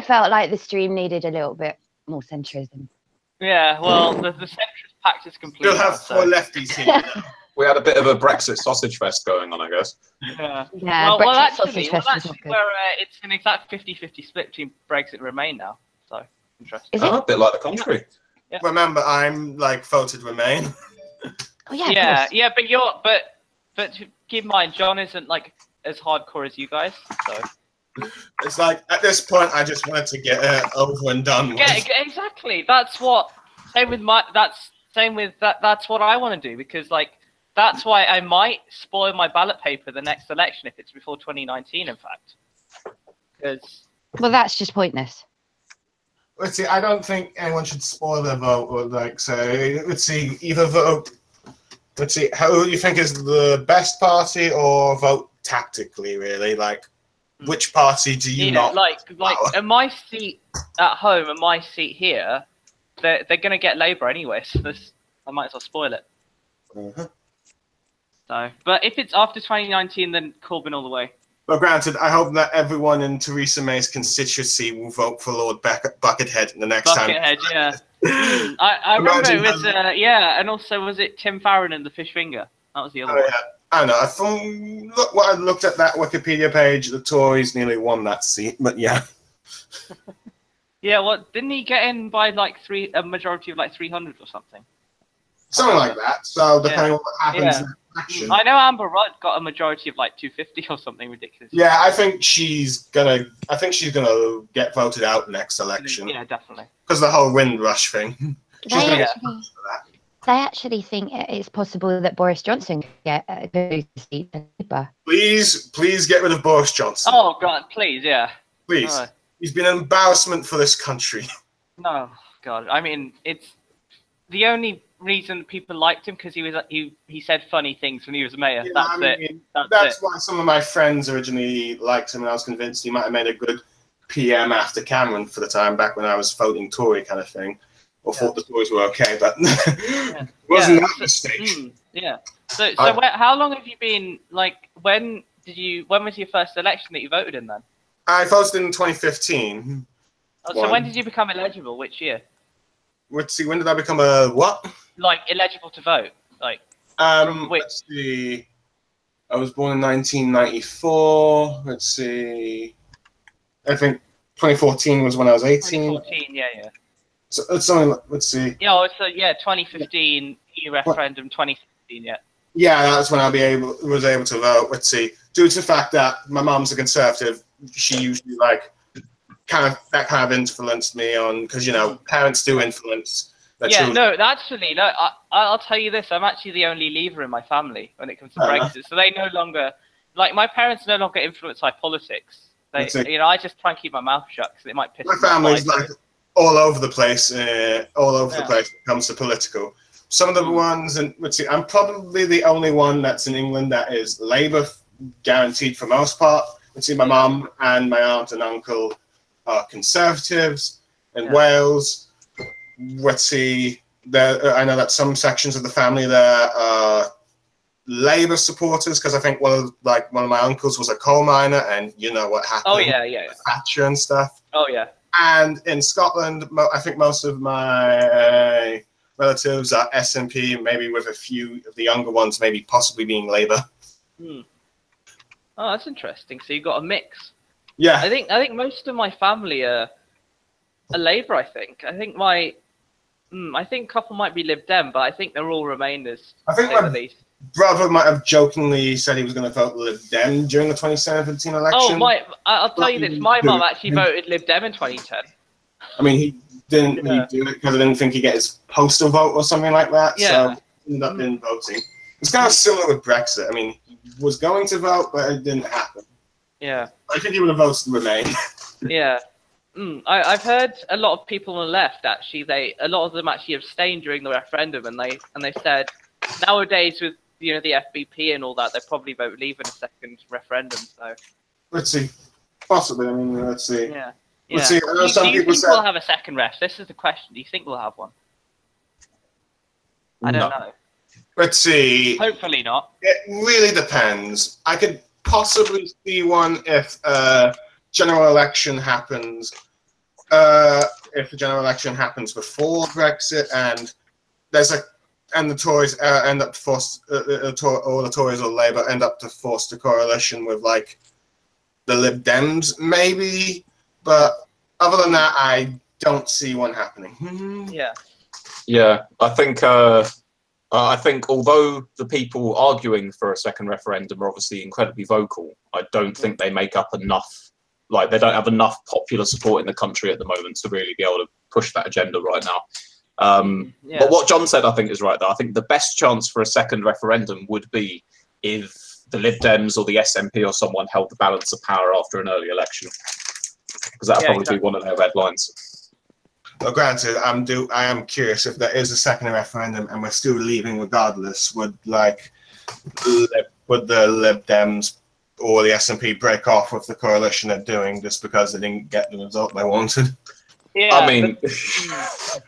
felt like the stream needed a little bit more centrism. Yeah, well, the centrist pact is complete. You'll have four lefties here. We had a bit of a Brexit sausage fest going on, I guess. Yeah. Well, actually, where it's an exact 50-50 split between Brexit and Remain now. So interesting. A bit like the country. Yeah. Remember, I'm like voted Remain. Oh yeah. Yeah, but to keep in mind, John isn't like as hardcore as you guys. So it's like at this point, I just wanted to get it over and done with. Yeah, exactly. That's what. Same with That's what I want to do, because like that's why I might spoil my ballot paper the next election if it's before 2019. In fact, because well, that's just pointless. let's see. I don't think anyone should spoil their vote or like say. Let's see. Either vote. Let's see. Who do you think is the best party, or vote tactically? Really, like which party do you not? Like in my seat at home and my seat here, they're gonna get Labour anyway. So I might as well spoil it. So, but if it's after 2019, then Corbyn all the way. But granted, I hope that everyone in Theresa May's constituency will vote for Lord Buckethead the next time. Buckethead, yeah. I remember it was, and also was it Tim Farron and the fish finger? That was the other one. Yeah. I know. I looked at that Wikipedia page, the Tories nearly won that seat, but yeah. Yeah, well, didn't he get in by like a majority of like 300 or something? Something like that. So depending on what happens in the election. I know Amber Rudd got a majority of like 250 or something ridiculous. Yeah, I think she's gonna get voted out next election. Yeah, definitely. Because the whole Windrush thing. They actually think it's possible that Boris Johnson get a seat. Please get rid of Boris Johnson. Oh God, please, yeah. Please. Oh. He's been an embarrassment for this country. No, God. I mean, it's the only reason people liked him because he said funny things when he was mayor. Yeah, that's why some of my friends originally liked him, and I was convinced he might have made a good PM after Cameron for the time back when I was voting Tory kind of thing, or thought the Tories were okay, but wasn't that the stage. Yeah. So how long have you been like? When was your first election that you voted in then? I voted in 2015. Oh, so when did you become eligible? Which year? Let's see. When did I become a what? Like eligible to vote? Like let's see. I was born in 1994. Let's see. I think 2014 was when I was 18. 2014, yeah. So it's only, let's see. Yeah, so 2015 EU referendum, 2016, yeah. Yeah, that's when I was able to vote. Let's see. Due to the fact that my mom's a Conservative, she usually kind of influenced me on, because parents do influence their children. I'll tell you this. I'm actually the only Leaver in my family when it comes to Brexit. So they no longer, my parents no longer influence my politics. I just try and keep my mouth shut because it might piss my family's all over the place. The place when it comes to political. Some of the ones, and let's see, I'm probably the only one that's in England that is Labour guaranteed for most part. Let's see, my mum and my aunt and uncle are Conservatives in Wales. Let's see, I know that some sections of the family there are Labour supporters because I think one of my uncles was a coal miner, and you know what happened. Oh yeah. Thatcher and stuff. Oh yeah. And in Scotland, I think most of my relatives are SNP, maybe with a few of the younger ones, maybe possibly being Labour. Oh, that's interesting. So you've got a mix. Yeah. I think most of my family are Labour. I think a couple might be Lib Dem, but I think they're all Remainers. I think my brother might have jokingly said he was going to vote Lib Dem during the 2017 election. Oh, I'll tell you this. My mum actually voted Lib Dem in 2010. I mean, he didn't really do it because I didn't think he'd get his postal vote or something like that. Yeah. So he ended up in voting. It's kind of similar with Brexit. I mean, he was going to vote, but it didn't happen. Yeah. I think he would have voted Remain. Yeah. I've heard a lot of people on the left actually. A lot of them actually abstained during the referendum, and they said nowadays with the FBP and all that, they probably vote Leave in a second referendum. So let's see, possibly. I mean, let's see. Yeah. Let's see. I know do you think we'll have a second ref? This is the question. Do you think we'll have one? I don't know. Let's see. Hopefully not. It really depends. I could possibly see one if general election happens. If the general election happens before Brexit, and the Tories end up forced, or the Tories or Labour end up to force a coalition with the Lib Dems, maybe. But other than that, I don't see one happening. Yeah. Yeah, I think although the people arguing for a second referendum are obviously incredibly vocal, I don't think they make up enough. They don't have enough popular support in the country at the moment to really be able to push that agenda right now. But what John said, I think, is right, though. I think the best chance for a second referendum would be if the Lib Dems or the SNP or someone held the balance of power after an early election. Because that would probably be one of their red lines. granted, I am curious if there is a second referendum and we're still leaving regardless. Would the Lib Dems or the SNP break off with the coalition they're doing just because they didn't get the result they wanted? Yeah, I mean,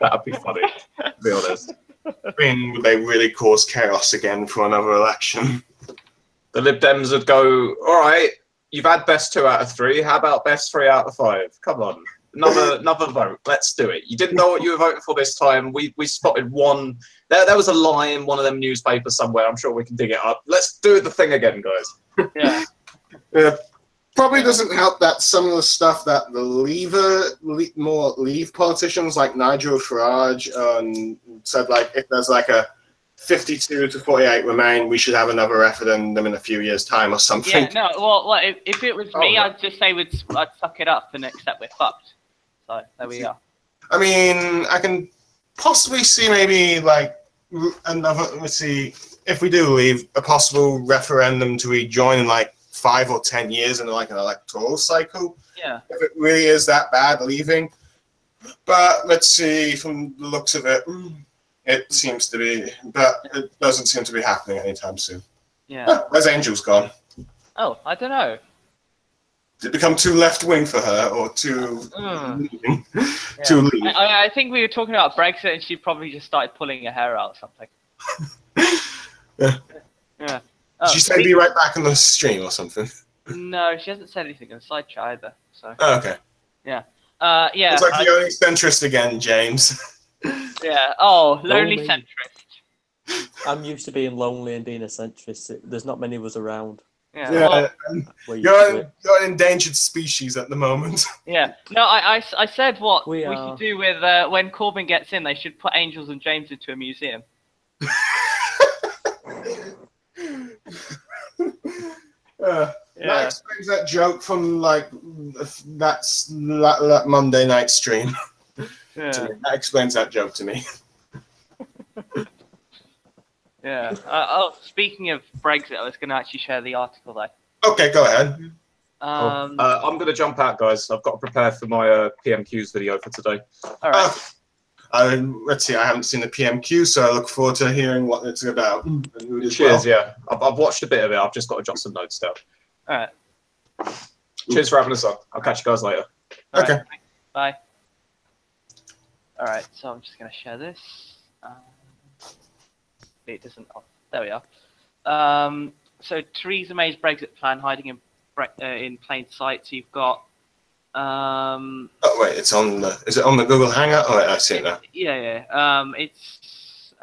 that'd be funny, to be honest. I mean, would they really cause chaos again for another election? The Lib Dems would go, all right, you've had best 2 out of 3. How about best 3 out of 5? Come on. Another vote. Let's do it. You didn't know what you were voting for this time. We spotted one. There was a lie in one of them newspapers somewhere. I'm sure we can dig it up. Let's do the thing again, guys. Yeah. Probably doesn't help that some of the stuff that the more Leave politicians like Nigel Farage said, like, if there's like a 52 to 48 Remain, we should have another referendum in a few years' time or something. Yeah, no, well if it was me, I'd just say I'd suck it up and accept we're fucked. So there we are. I mean, I can possibly see maybe like another. Let's see, if we do leave, a possible referendum to rejoin in like 5 or 10 years in like an electoral cycle. Yeah. If it really is that bad leaving, but let's see. From the looks of it, it seems to be, but it doesn't seem to be happening anytime soon. Yeah. Where's Angel's gone? Oh, I don't know. Did it become too left-wing for her, or too leaning? Too leaning? I think we were talking about Brexit, and she probably just started pulling her hair out or something. Yeah. Did she say be right back on the stream or something? No, she hasn't said anything on the side chat either. So. Oh, okay. Yeah. Yeah. It's like the only centrist again, James. Yeah. Oh, lonely centrist. I'm used to being lonely and being a centrist. There's not many of us around. Yeah. You're an endangered species at the moment. Yeah. No, I said what we should do with when Corbyn gets in. They should put Angels and James into a museum. That explains that joke from like that Monday night stream. Yeah. That explains that joke to me. Yeah. Speaking of Brexit, I was going to actually share the article there. Okay, go ahead. I'm going to jump out, guys. I've got to prepare for my PMQs video for today. All right. Let's see. I haven't seen the PMQ, so I look forward to hearing what it's about. Cheers. Yeah, I've watched a bit of it. I've just got to jot some notes down. All right. Cheers for having us on. I'll catch you guys later. Okay. Right. Bye. All right. So I'm just going to share this. It doesn't. Oh, there we are. So Theresa May's Brexit plan hiding in plain sight. So you've got. Oh wait, it's on the. Is it on the Google Hangout? Oh, wait, I see it now. Yeah. It's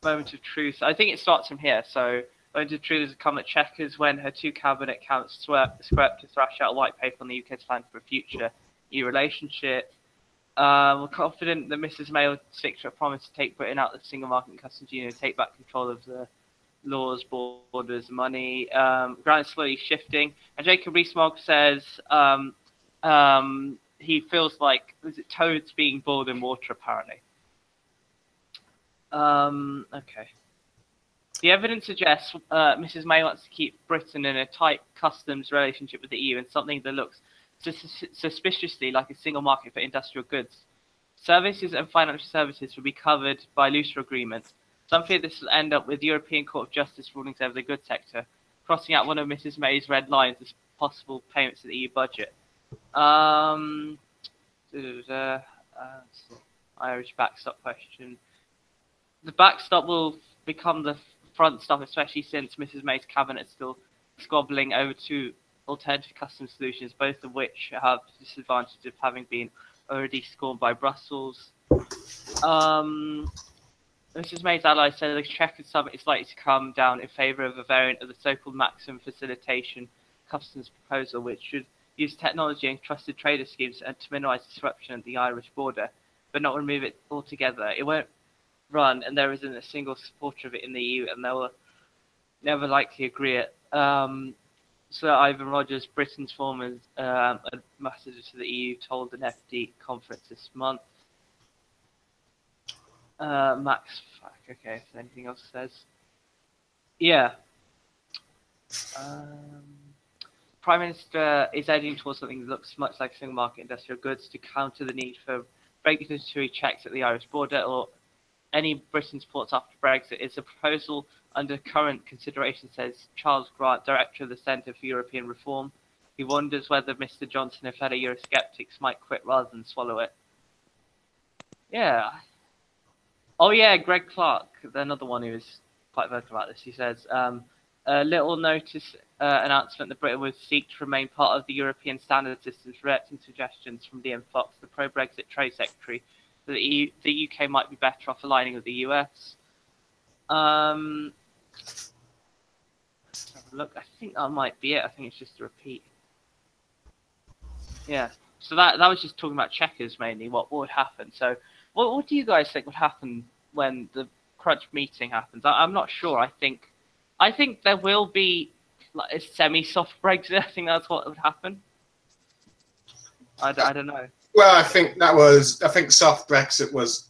moment of truth. I think it starts from here. So moment of truth has come at Chequers when her 2 cabinet accounts swept to thrash out a white paper on the UK's plan for a future EU relationship. We're confident that Mrs May will stick to a promise to take Britain out of the single market and customs union, take back control of the laws, borders, money. Ground is slowly shifting. And Jacob Rees-Mogg says he feels like toads being boiled in water, apparently. Okay. The evidence suggests Mrs May wants to keep Britain in a tight customs relationship with the EU and something that looks suspiciously like a single market for industrial goods. Services and financial services will be covered by looser agreements. Some fear this will end up with European Court of Justice rulings over the goods sector, crossing out one of Mrs May's red lines as possible payments to the EU budget. Irish backstop question. The backstop will become the front stop, especially since Mrs May's cabinet is still squabbling over 2 alternative customs solutions, both of which have the disadvantage of having been already scorned by Brussels. Mrs May's allies say the Chequers summit is likely to come down in favour of a variant of the so-called maximum facilitation customs proposal, which should use technology and trusted trader schemes and to minimise disruption at the Irish border, but not remove it altogether. It won't run, and there isn't a single supporter of it in the EU, and they will never likely agree it. Sir Ivan Rogers, Britain's former ambassador to the EU, told an FD conference this month. Max, okay, if anything else says. Yeah. Prime Minister is edging towards something that looks much like single market industrial goods to counter the need for regulatory checks at the Irish border or any Britain's ports after Brexit. It's a proposal under current consideration, says Charles Grant, Director of the Centre for European Reform. He wonders whether Mr. Johnson and fellow Eurosceptics might quit rather than swallow it. Yeah. Oh, yeah, Greg Clark, another one who is quite vocal about this. He says, a little notice announcement that Britain would seek to remain part of the European standard systems, reacting suggestions from Liam Fox, the pro-Brexit Trade Secretary, that the UK might be better off aligning with the US. Look, I think that might be it. I think it's just a repeat. Yeah. So that was just talking about checkers mainly. What would happen? So what do you guys think would happen when the crunch meeting happens? I'm not sure. I think there will be like a semi-soft Brexit. I think that's what would happen. I don't know. Well, I think soft Brexit was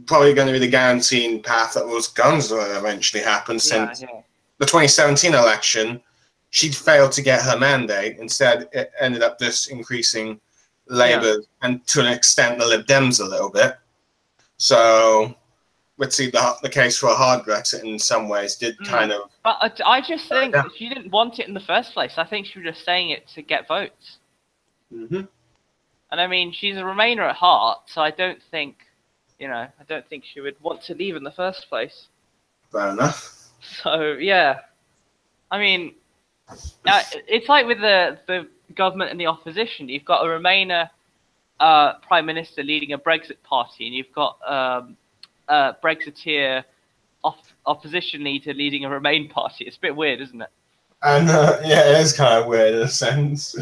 probably going to be the guaranteed path that was going to eventually happen since the 2017 election. She'd failed to get her mandate. Instead, it ended up just increasing Labour and to an extent the Lib Dems a little bit. So let's see, the case for a hard Brexit in some ways did kind of... But I just think she didn't want it in the first place. I think she was just saying it to get votes. Mm-hmm. And I mean, she's a Remainer at heart, so I don't think she would want to leave in the first place. Fair enough. So, yeah. I mean, it's like with the government and the opposition. You've got a Remainer Prime Minister leading a Brexit party, and you've got a Brexiteer opposition leader leading a Remain party. It's a bit weird, isn't it? And yeah, it is kind of weird in a sense.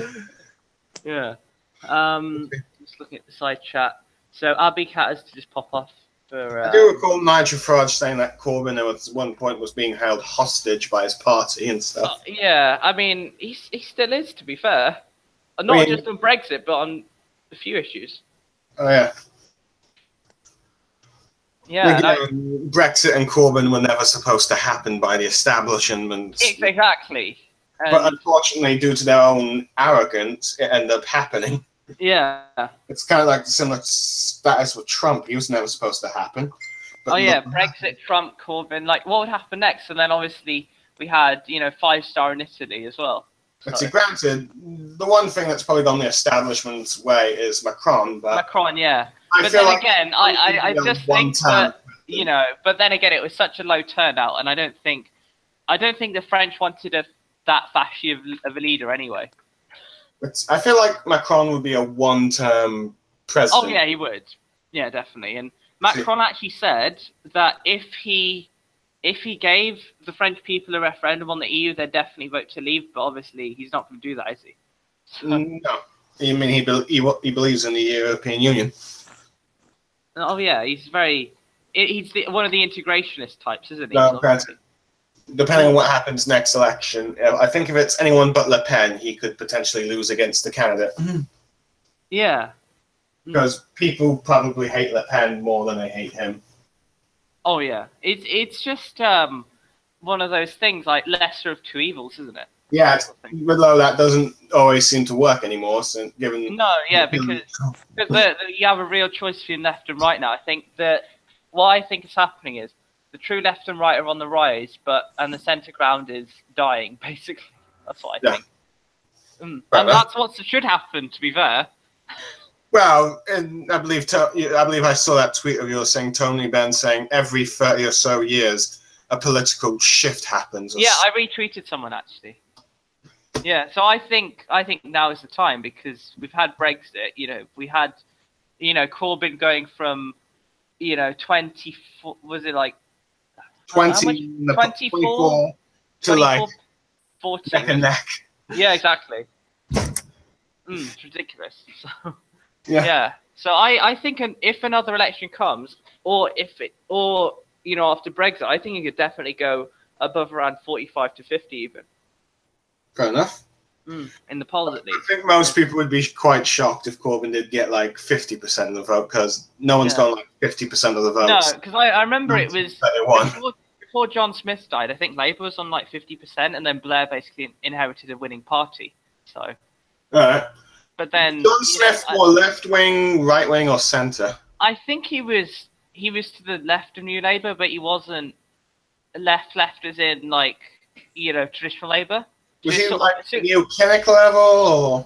Yeah. Just looking at the side chat. So Abby Cat has to just pop off. I do recall Nigel Farage saying that Corbyn at one point was being held hostage by his party and stuff. Yeah, I mean, he still is, to be fair. Not just on Brexit, but on a few issues. Oh, yeah. Yeah. Brexit and Corbyn were never supposed to happen by the establishment. Exactly. But unfortunately, due to their own arrogance, it ended up happening. Yeah. It's kind of like the similar status with Trump. He was never supposed to happen. Brexit, Trump, Corbyn. Like, what would happen next? And then obviously we had, 5-star in Italy as well. But see, granted, the one thing that's probably gone the establishment's way is Macron. Macron, yeah. But then again, I just think that, but then again, it was such a low turnout, and I don't think the French wanted that fashy of a leader anyway. I feel like Macron would be a one-term president. Oh, yeah, he would. Yeah, definitely. And Macron actually said that if he gave the French people a referendum on the EU, they'd definitely vote to leave. But obviously, he's not going to do that, is he? So, no. You mean he believes in the European Union? Oh, yeah. He's one of the integrationist types, isn't he? No, depending on what happens next election, I think if it's anyone but Le Pen, he could potentially lose against the candidate. Yeah. Because people probably hate Le Pen more than they hate him. Oh, yeah. It's just one of those things, like lesser of two evils, isn't it? Yeah, although that doesn't always seem to work anymore. So because you have a real choice between left and right now. I think that what I think is happening is the true left and right are on the rise, and the centre ground is dying, basically. That's what I think. And that's what should happen, to be fair. Well, and I believe I saw that tweet of yours saying Tony Benn saying every 30 or so years a political shift happens. Yeah, I retweeted someone actually. Yeah, so I think now is the time because we've had Brexit. We had Corbyn going from 24 was it like 24 to like 40 neck and neck. Yeah, exactly. It's ridiculous. So, yeah. So I think if another election comes, or after Brexit, I think it could definitely go above around 45 to 50 even. Fair enough. In the polls, at least. I think most people would be quite shocked if Corbyn did get like 50% of the vote, because no one's got like 50% of the votes. No, because I remember it was before John Smith died. I think Labour was on like 50%, and then Blair basically inherited a winning party. So. All right. But then John Smith more left wing, right wing, or centre? I think he was to the left of New Labour, but he wasn't left as in like traditional Labour. Was he like Neil Kinnock level or?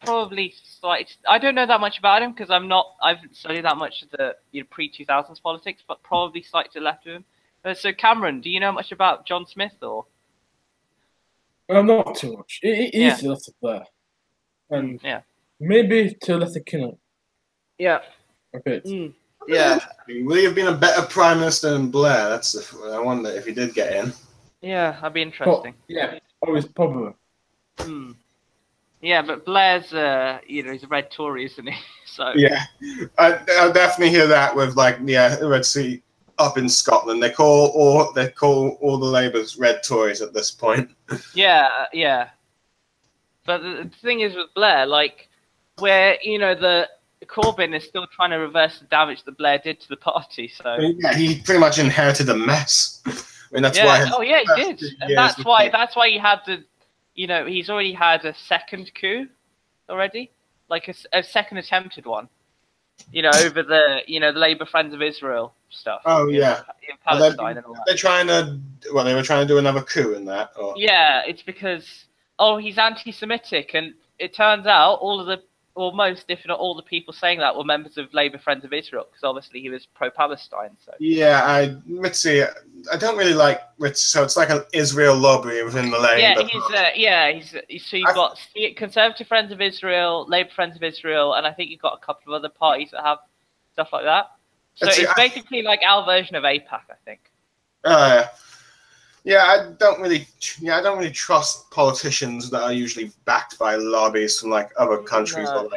Probably slightly. I don't know that much about him because I haven't studied that much of the pre-2000s politics, but probably slightly to the left of him. So Cameron, do you know much about John Smith or? Not too much. He's to the left of Blair, and maybe to the left of Kinnock. Yeah. A bit. Yeah. Will he have been a better prime minister than Blair? I wonder if he did get in. Yeah, that'd be interesting. Always probably. Yeah, but Blair's he's a red Tory, isn't he? So yeah, I'll definitely hear that with Red Sea up in Scotland. They call all the Labours red Tories at this point. Yeah. But the thing is with Blair, like, where the Corbyn is still trying to reverse the damage that Blair did to the party. So yeah, he pretty much inherited a mess. I mean, that's why. He did, and that's why he had to. He's already had a second coup already, like a second attempted one. Over the Labour Friends of Israel stuff. Oh yeah, in Palestine and all that. They're trying to. Well, they were trying to do another coup in that. Or? Yeah, it's because he's anti-Semitic, and it turns out most, if not all, the people saying that were members of Labour Friends of Israel, because obviously he was pro-Palestine. So yeah, I don't really like so it's like an Israel lobby within the Labour. So you've got Conservative Friends of Israel, Labour Friends of Israel, and I think you've got a couple of other parties that have stuff like that. So it's basically like our version of AIPAC, I think. Yeah, I don't really trust politicians that are usually backed by lobbies from like other countries or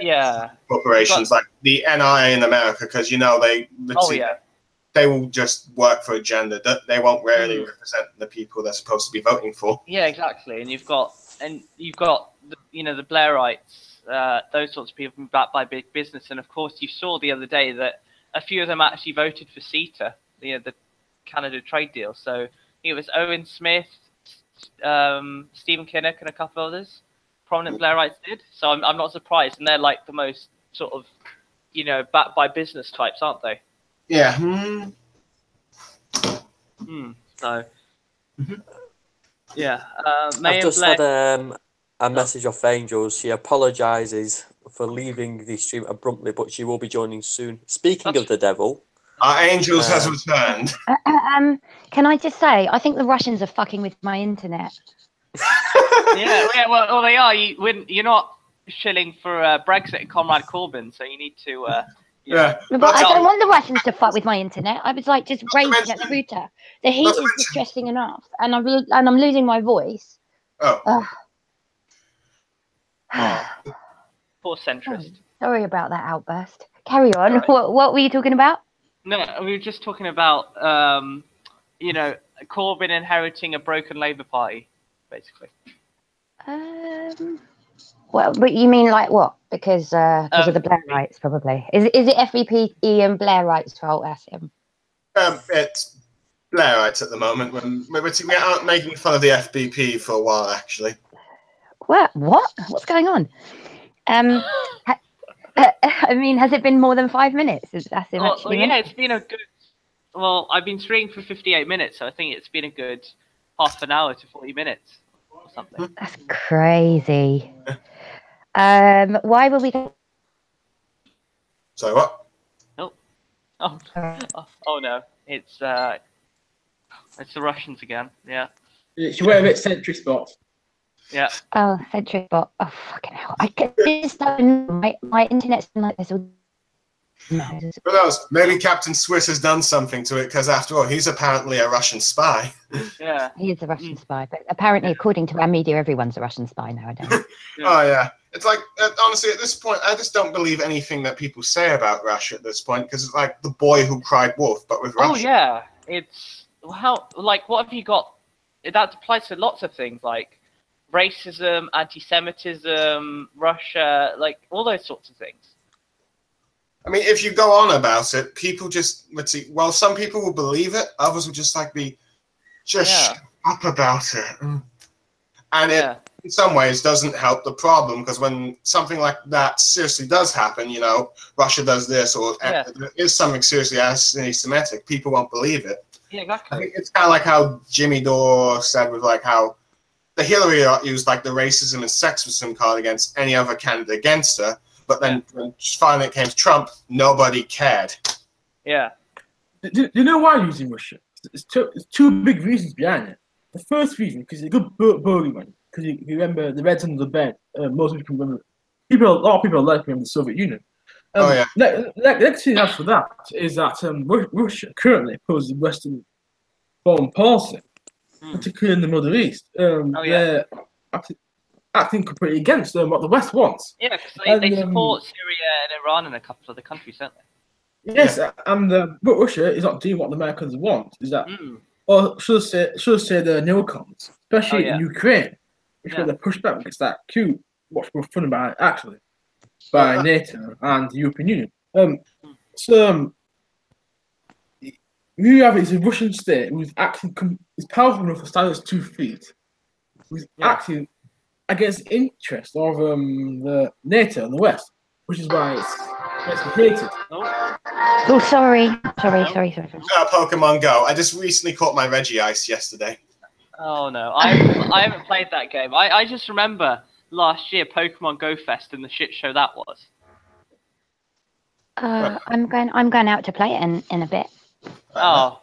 corporations like the NRA in America, because they will just work for agenda. They won't really represent the people they're supposed to be voting for. Yeah, exactly. And you've got the Blairites, those sorts of people backed by big business. And of course, you saw the other day that a few of them actually voted for CETA, the Canada trade deal. So it was Owen Smith, Stephen Kinnock, and a couple others. Prominent Blairites did. So I'm not surprised, and they're like the most sort of backed by business types, aren't they? Yeah. So. Yeah. I've just had a message off Angel. She apologises for leaving the stream abruptly, but she will be joining soon. Speaking of the devil, our Angels has returned. Can I just say, I think the Russians are fucking with my internet. Well, they are. You're not shilling for Brexit and Comrade Corbyn, so you need to. But I don't want the Russians to fuck with my internet. I was like just raging at the router. The heat is distressing enough, and I'm losing my voice. Oh. Poor centrist. Sorry about that outburst. Carry on. Right. What were you talking about? No, we were just talking about Corbyn inheriting a broken Labour Party, basically. Well, but you mean like what? Because of the Blairites, probably. Is it FBP and Blairites' fault? Ask him. It's Blairites at the moment. We aren't making fun of the FBP for a while, actually. What? What's going on? I mean, has it been more than 5 minutes? It's been a good. Well, I've been streaming for 58 minutes, so I think it's been a good half an hour to 40 minutes or something. That's crazy. Why were we? Sorry, what? Oh no! It's the Russians again. Yeah. She went a bit centrist spot. Yeah. Oh, centrist bot. Oh, fucking hell! My internet's been like this. Who knows? Maybe Captain Swiss has done something to it, because after all, he's apparently a Russian spy. Yeah. He is a Russian spy, but apparently, according to our media, everyone's a Russian spy nowadays. Oh yeah. It's like, honestly, at this point, I just don't believe anything that people say about Russia at this point, because it's like the boy who cried wolf, but with Russia. Oh yeah, it's what have you got? That applies to lots of things like racism, anti-Semitism, Russia, like all those sorts of things. I mean, if you go on about it, people just, some people will believe it, others will just shut up about it. And in some ways doesn't help the problem, because when something like that seriously does happen, you know, Russia does this, or there is something seriously anti-Semitic, people won't believe it. Yeah, exactly. I think it's kind of like how Jimmy Dore said with like how the Hillary used like the racism and sexism card against any other candidate against her, but then when finally it came to Trump, nobody cared. Yeah. Do you know why using Russia? There's two big reasons behind it. The first reason, because it's a good bogeyman. Because you remember the Reds under the bed. Most people remember. A lot of people like remember the Soviet Union. Next thing after that is that Russia currently opposes Western foreign policy, particularly in the Middle East. They're acting completely against what the West wants. Yeah, because they support Syria and Iran and a couple of other countries, don't they? Yes, and but Russia is not doing what the Americans want. Is that, or should I say the neocons, especially in Ukraine, which where they push back against that coup, what's more fun about it, actually, by NATO and the European Union. You have is a Russian state who's acting is powerful enough to stand on its 2 feet, who's acting against the interest of the NATO and the West, which is why it's hated. Oh, sorry. Pokemon Go. I just recently caught my Regice yesterday. Oh no, I haven't played that game. I just remember last year Pokemon Go Fest and the shit show that was. I'm going out to play it in a bit. Oh,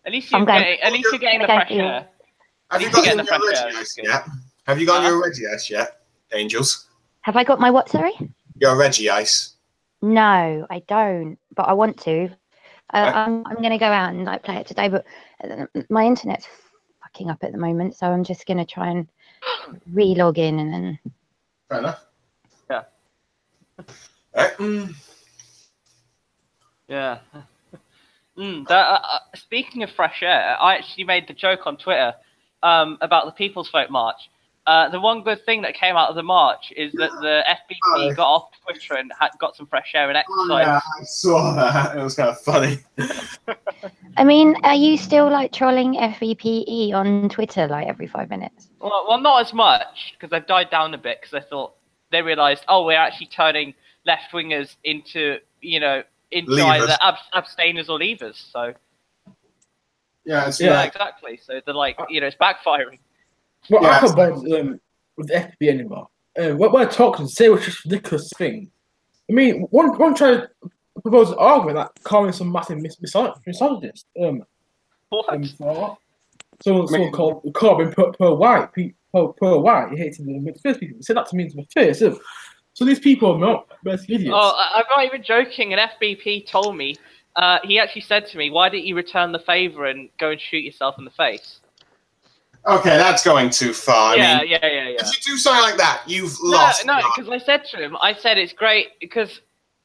at least you're getting the fresh air. Have you got your Regice yet? Have you got your Regice yet, Angels? Have I got my what? Sorry. Your Regice. No, I don't, but I want to. I'm going to go out and play it today, but my internet's fucking up at the moment, so I'm just going to try and re-log in and then. Fair enough. Yeah. Yeah. Speaking of fresh air, I actually made the joke on Twitter about the People's Vote March. The one good thing that came out of the march is that the FBP got off Twitter and got some fresh air and exercise. Yeah, I saw that. It was kind of funny. I mean, are you still trolling FBPE on Twitter every 5 minutes? Well, not as much, because they've died down a bit, because they realised, we're actually turning left-wingers into either abstainers or leavers. So yeah, exactly. So they're it's backfiring. Well, I can't bother with the FBP anymore. When I talk and say just ridiculous things. I mean, one tried to propose an argument that calling some massive misogynist. What? Someone called Corbyn pro-white. Pro-white. He hated the mixed race people. He said that to me into my face. So these people are not basically idiots. Oh, I'm not even joking. An FBP told me, he actually said to me, why didn't you return the favour and go and shoot yourself in the face? Okay, that's going too far. Yeah. If you do something like that, you've lost. No, because I said to him, it's great, because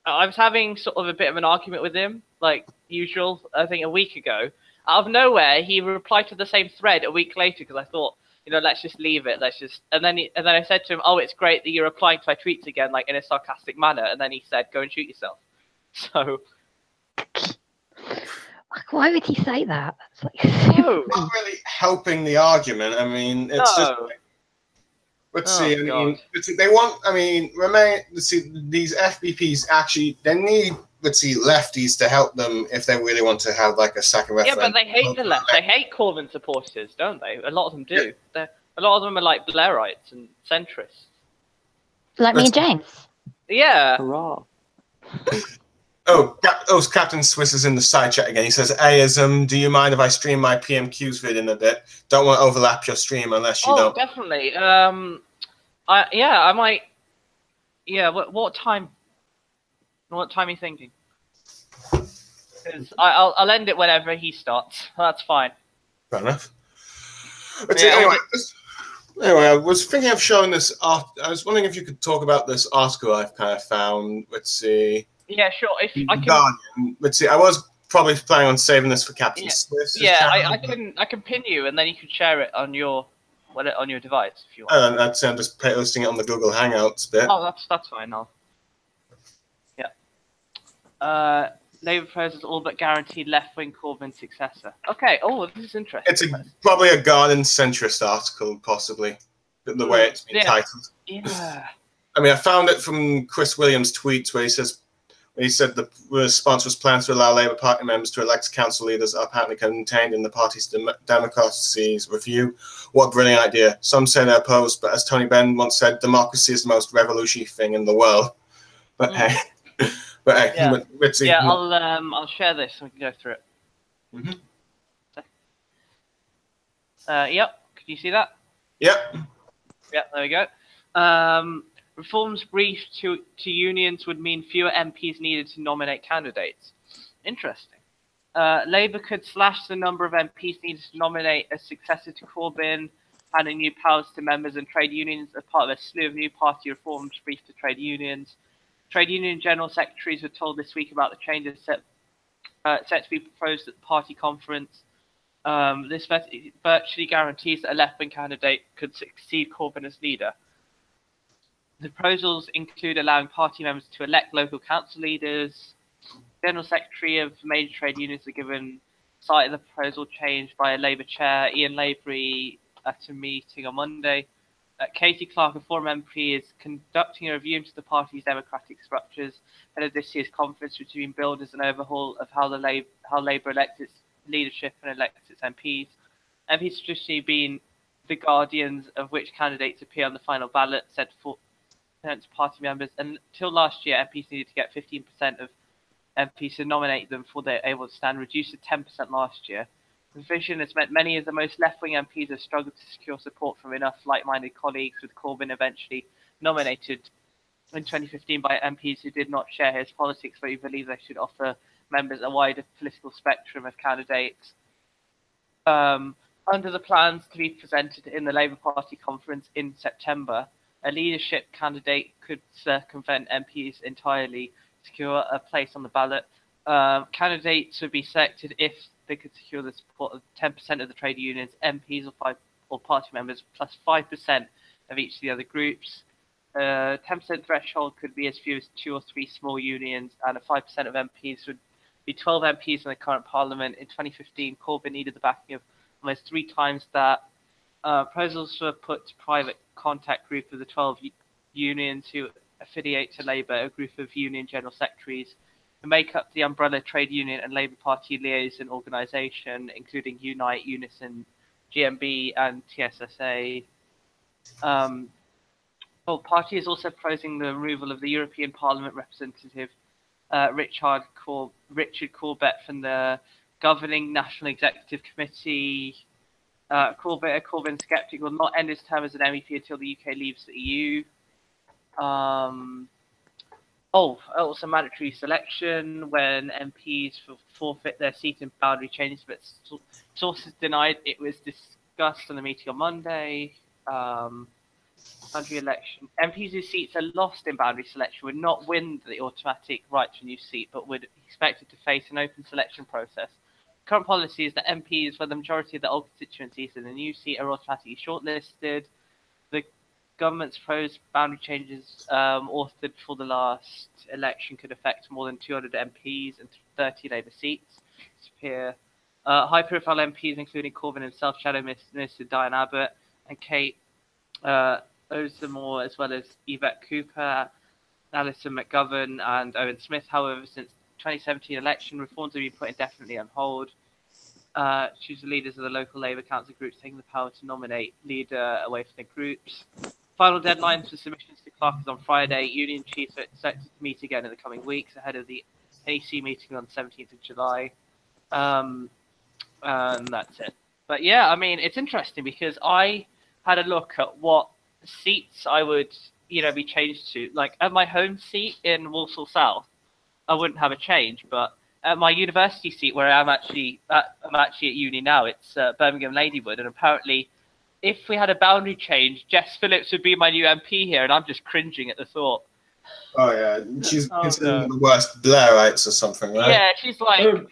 I was having sort of a bit of an argument with him, like usual, I think a week ago. Out of nowhere, he replied to the same thread a week later, because I thought, let's just leave it. And then I said to him, it's great that you're replying to my tweets again, in a sarcastic manner. And then he said, go and shoot yourself. So. Why would he say that? Not really helping the argument. I mean, it's just. Let's see. They want. These FBPs actually. They need. Lefties to help them if they really want to have a second referendum. Yeah, but they hate the left. They hate Corbyn supporters, don't they? A lot of them do. Yeah. A lot of them are Blairites and centrists. Like me and James. Yeah. Hurrah. Captain Swiss is in the side chat again. He says, "Ayism, do you mind if I stream my PMQs vid in a bit? Don't want to overlap your stream unless you don't." Oh, definitely. I might. Yeah. What time? What time are you thinking? Because I'll end it whenever he starts. That's fine. Fair enough. Anyway, I was thinking of showing this. I was wondering if you could talk about this article I've kind of found. Let's see. Yeah, sure. If I can. Guardian. Let's see. I was probably planning on saving this for Captain Smith's channel. I can pin you, and then you can share it on your device if you want. I'm just posting it on the Google Hangouts bit. Oh, that's fine. Labour proposes all but guaranteed left-wing Corbyn successor. Okay. Oh, this is interesting. It's probably a Guardian centrist article, possibly. the way it's been titled. Yeah. I mean, I found it from Chris Williams' tweets where he said the response was plans to allow Labour Party members to elect council leaders are apparently contained in the party's democracy's review. What a brilliant idea. Some say they're opposed, but as Tony Benn once said, democracy is the most revolutionary thing in the world. But hey, I'll share this and we can go through it. Mm-hmm. Yep. Can you see that? Yep. Yep. There we go. Reforms briefed to unions would mean fewer MPs needed to nominate candidates. Interesting. Labour could slash the number of MPs needed to nominate a successor to Corbyn, handing new powers to members and trade unions as part of a slew of new party reforms briefed to trade unions. Trade union general secretaries were told this week about the changes set to be proposed at the party conference. This virtually guarantees that a left-wing candidate could succeed Corbyn as leader. The proposals include allowing party members to elect local council leaders. General Secretary of major trade unions are given sight of the proposal changed by a Labour chair, Ian Lavery, at a meeting on Monday. Katie Clark, a former MP, is conducting a review into the party's democratic structures ahead of this year's conference, which has been billed as an overhaul of how Labour elects its leadership and elects its MPs. MPs traditionally been the guardians of which candidates appear on the final ballot, said to party members. And until last year, MPs needed to get 15% of MPs to nominate them before they're able to stand, reduced to 10% last year. The vision has meant many of the most left-wing MPs have struggled to secure support from enough like-minded colleagues, with Corbyn eventually nominated in 2015 by MPs who did not share his politics, but who believe they should offer members a wider political spectrum of candidates. Under the plans to be presented in the Labour Party conference in September, a leadership candidate could circumvent MPs entirely, secure a place on the ballot. Candidates would be selected if they could secure the support of 10% of the trade unions, MPs or party members, plus 5% of each of the other groups. 10% threshold could be as few as 2 or 3 small unions, and 5% of MPs would be 12 MPs in the current parliament. In 2015, Corbyn needed the backing of almost 3 times that. Proposals were put to private contact group of the 12 unions who affiliate to Labour, a group of union general secretaries who make up the umbrella trade union and Labour Party liaison organisation, including Unite, Unison, GMB and TSSA. The party is also proposing the removal of the European Parliament representative Richard Corbett from the governing National Executive Committee. Corbett, a Corbyn skeptic, will not end his term as an MEP until the UK leaves the EU. Also mandatory selection when MPs forfeit their seat in boundary changes, but sources denied it was discussed on the meeting on Monday. Boundary election. MPs whose seats are lost in boundary selection would not win the automatic right to a new seat, but would be expected to face an open selection process. Current policy is that MPs, where the majority of the old constituencies in the new seat, are automatically shortlisted. The government's proposed boundary changes authored before the last election could affect more than 200 MPs and 30 Labour seats. High-profile MPs, including Corbyn himself, Shadow Minister Diane Abbott, and Kate Osamore, as well as Yvette Cooper, Alison McGovern, and Owen Smith. However, since 2017 election, reforms have been put indefinitely on hold. Choose the leaders of the local Labour council groups, taking the power to nominate leader away from the groups. Final deadline for submissions to Clark is on Friday. Union chiefs are expected to meet again in the coming weeks ahead of the NEC meeting on the 17th of July. And that's it. But yeah, I mean, it's interesting because I had a look at what seats I would, be changed to. Like at my home seat in Walsall South, I wouldn't have a change, but at my university seat, where I'm actually at uni now, it's Birmingham Ladywood, and apparently, if we had a boundary change, Jess Phillips would be my new MP here, and I'm just cringing at the thought. Oh yeah, she's considered the worst Blairites or something, right? Yeah, she's like,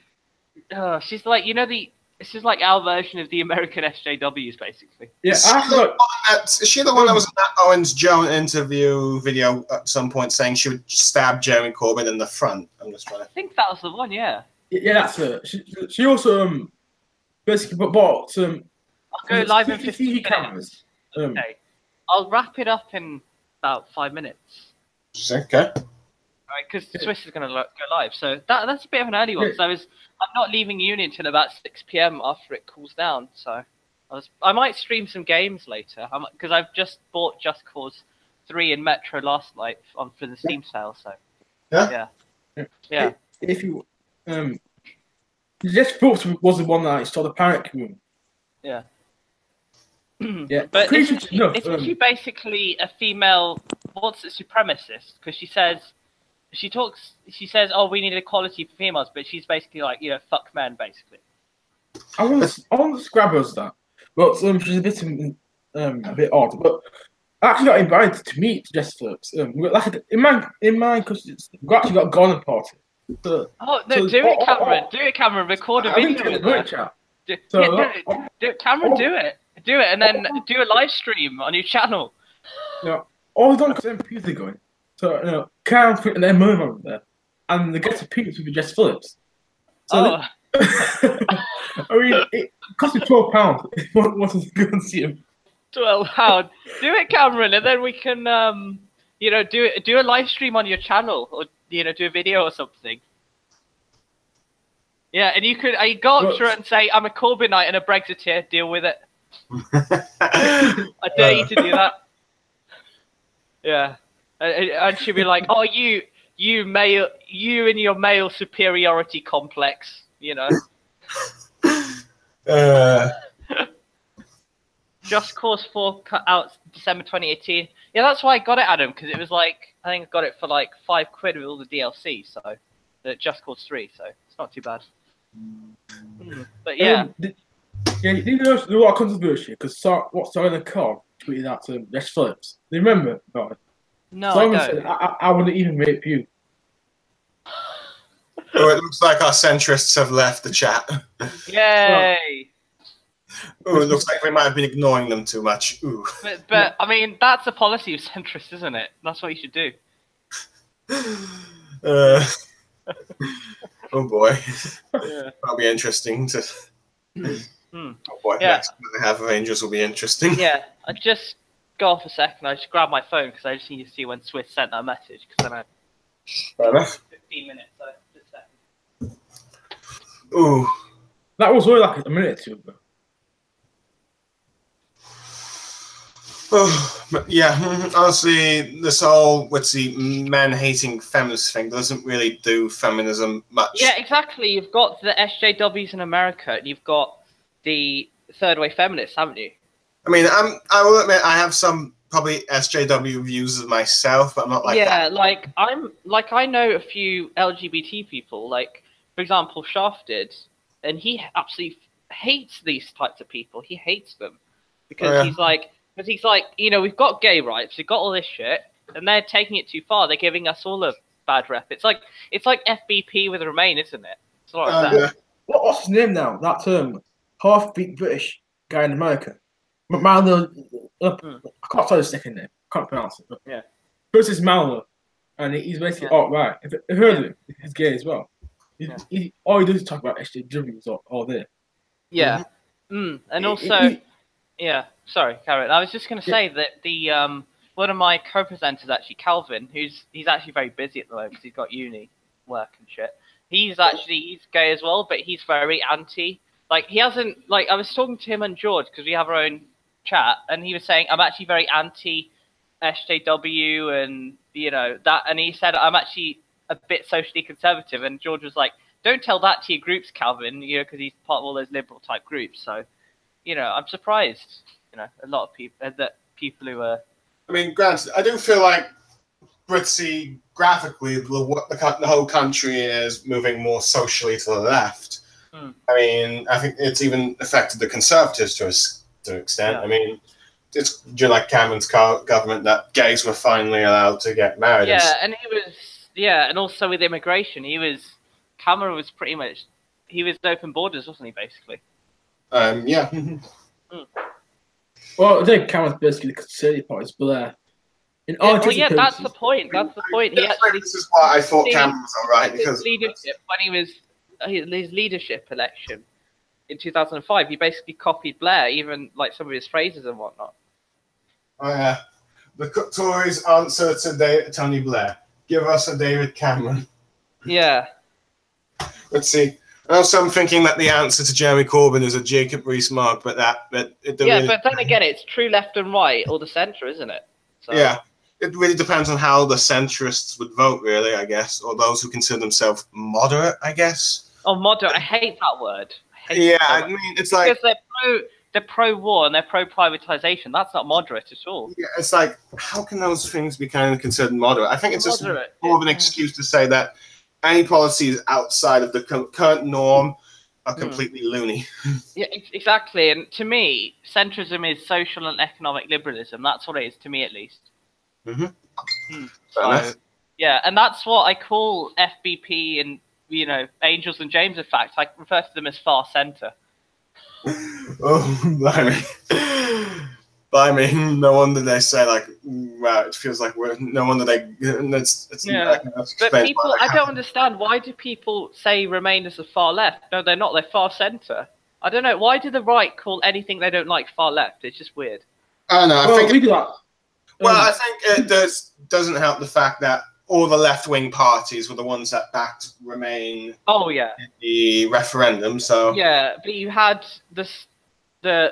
this is like our version of the American SJWs, basically. Yeah, is she the one that was in that Owens Jones interview video at some point saying she would stab Jeremy Corbyn in the front? I'm just trying to... I think that was the one, yeah. Yeah, that's her. She also basically bought I'll go live in 15 cameras. Okay. I'll wrap it up in about 5 minutes. Okay. Right, because Swiss is going to go live, so that's a bit of an early one. So I'm not leaving uni until about 6 p.m. after it cools down. So I might stream some games later because I've just bought Just Cause 3 in Metro last night for the Steam sale. So yeah. If you Just Cause was the one that I saw the Panic Room. Yeah. Yeah, but isn't she basically a female? What's a supremacist? Because she says, "Oh, we need equality for females," but she's basically like, fuck men, basically. I want to describe her as that, but she's a bit odd. But I actually got invited to meet Jess Phillips. In my because we actually got a garden party. Do it, Cameron. Do it, Cameron. Record a video. Do it, Cameron. Do it. Do it, and then do a live stream on your channel. Yeah, all done because MPs are going. So, Karen and Emma over there, and the guest appearance will be Jess Phillips. So I mean, it cost me £12 if you wanted to go and see him. £12. Do it, Cameron, and then we can, do a live stream on your channel, or do a video or something. Yeah, and you could go up to her and say, "I'm a Corbynite and a Brexiteer. Deal with it." I dare you to do that. Yeah, and she'll be like, "Oh, you male, you and your male superiority complex, Just Cause 4 cut out December 2018. Yeah, that's why I got it, Adam, because it was like I think I got it for like £5 with all the DLC. So Just Cause 3, so it's not too bad. But yeah. You know what controversy? Because Simon the Cog tweeted out to Jess Phillips. Do you remember? No, Simon I don't. said, I wouldn't even rape you. Oh, it looks like our centrists have left the chat. Yay! Oh, it looks like we might have been ignoring them too much. Ooh. But I mean, that's a policy of centrists, isn't it? That's what you should do. Oh boy. Yeah. That'll be interesting to... Oh boy, yeah. Next half of Angels will be interesting. Yeah, I just go off a second. I just grab my phone because I just need to see when Swiss sent that message. Because then I Fair enough. 15 minutes. So just a second. Ooh. That was only like a minute or two ago. Oh, but yeah, honestly, this whole men-hating feminist thing doesn't really do feminism much. Yeah, exactly. You've got the SJWs in America, and you've got the third-way feminists, haven't you? I mean, I will admit I have some probably SJW views myself, but I'm not like that. Yeah, I know a few LGBT people, like, for example, Shaft did, and he absolutely hates these types of people. He hates them because he's like, we've got gay rights, we've got all this shit, and they're taking it too far. They're giving us all a bad rep. It's like FBP with Remain, isn't it? It's like that. Yeah. What's his name now? That half-beat British guy in America. Mallow. I can't tell his second name. I can't pronounce it. But yeah. First is Mallow, and he's basically alt-right. If you heard of him, he's gay as well. All he does is talk about SJWs all day. Yeah. And also... Yeah, sorry, Karen. I was just going to say that the one of my co-presenters, actually, Calvin, he's actually very busy at the moment because he's got uni work and shit. He's gay as well, but he's very anti. Like, he hasn't, like, I was talking to him and George because we have our own chat, and he was saying, I'm actually very anti SJW and, that. And he said, I'm actually a bit socially conservative. And George was like, don't tell that to your groups, Calvin, because he's part of all those liberal type groups. So, I'm surprised, a lot of people who are... I mean, granted, I do feel like Britsy, graphically, the whole country is moving more socially to the left. I mean, I think it's even affected the Conservatives to an extent. Yeah. I mean, it's during like Cameron's government that gays were finally allowed to get married. Yeah, and and also with immigration, Cameron was pretty much, he was open borders, wasn't he, basically? Yeah. Well, I think Cameron's basically the Conservative Party's Blair. That's the point. That's the point. This is why I thought Cameron was alright, because leadership, when he was his leadership election in 2005, he basically copied Blair, even like some of his phrases and whatnot. Oh, yeah. The Tories' answer to Tony Blair. Give us a David Cameron. Yeah. Let's see. Also, I'm thinking that the answer to Jeremy Corbyn is a Jacob Rees-Mogg, but but then again, it's true left and right, or the centre, isn't it? So. Yeah. It really depends on how the centrists would vote, really, I guess, or those who consider themselves moderate, I guess. Oh, moderate! I hate that word. I mean, it's like because they're pro-war and they're pro-privatization. That's not moderate at all. Yeah, it's like, how can those things be kind of considered moderate? I think it's just more of an excuse to say that any policies outside of the current norm are completely loony. Yeah, exactly. And to me, centrism is social and economic liberalism. That's what it is, to me at least. So, yeah, and that's what I call FBP and, Angels and James, in fact. I refer to them as far centre. Oh, blimey. No wonder they say, like, wow, it feels like no wonder they... But people, I don't understand. Why do people say Remain as the far left? No, they're not. They're far centre. I don't know. Why do the right call anything they don't like far left? It's just weird. I don't know. I think it doesn't help the fact that all the left-wing parties were the ones that backed Remain. Oh yeah. In the referendum. So yeah, but you had the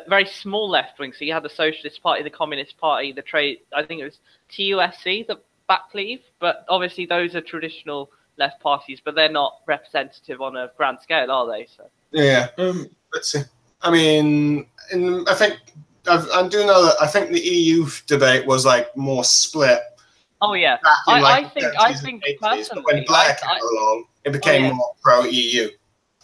very small left-wing. So you had the Socialist Party, the Communist Party, the trade. I think it was TUSC, the back leave. But obviously those are traditional left parties, but they're not representative on a grand scale, are they? So yeah. Let's see. I mean, I think. I do know that I think the EU debate was like more split. Oh yeah, I think personally, when Blair came along, it became more pro-EU.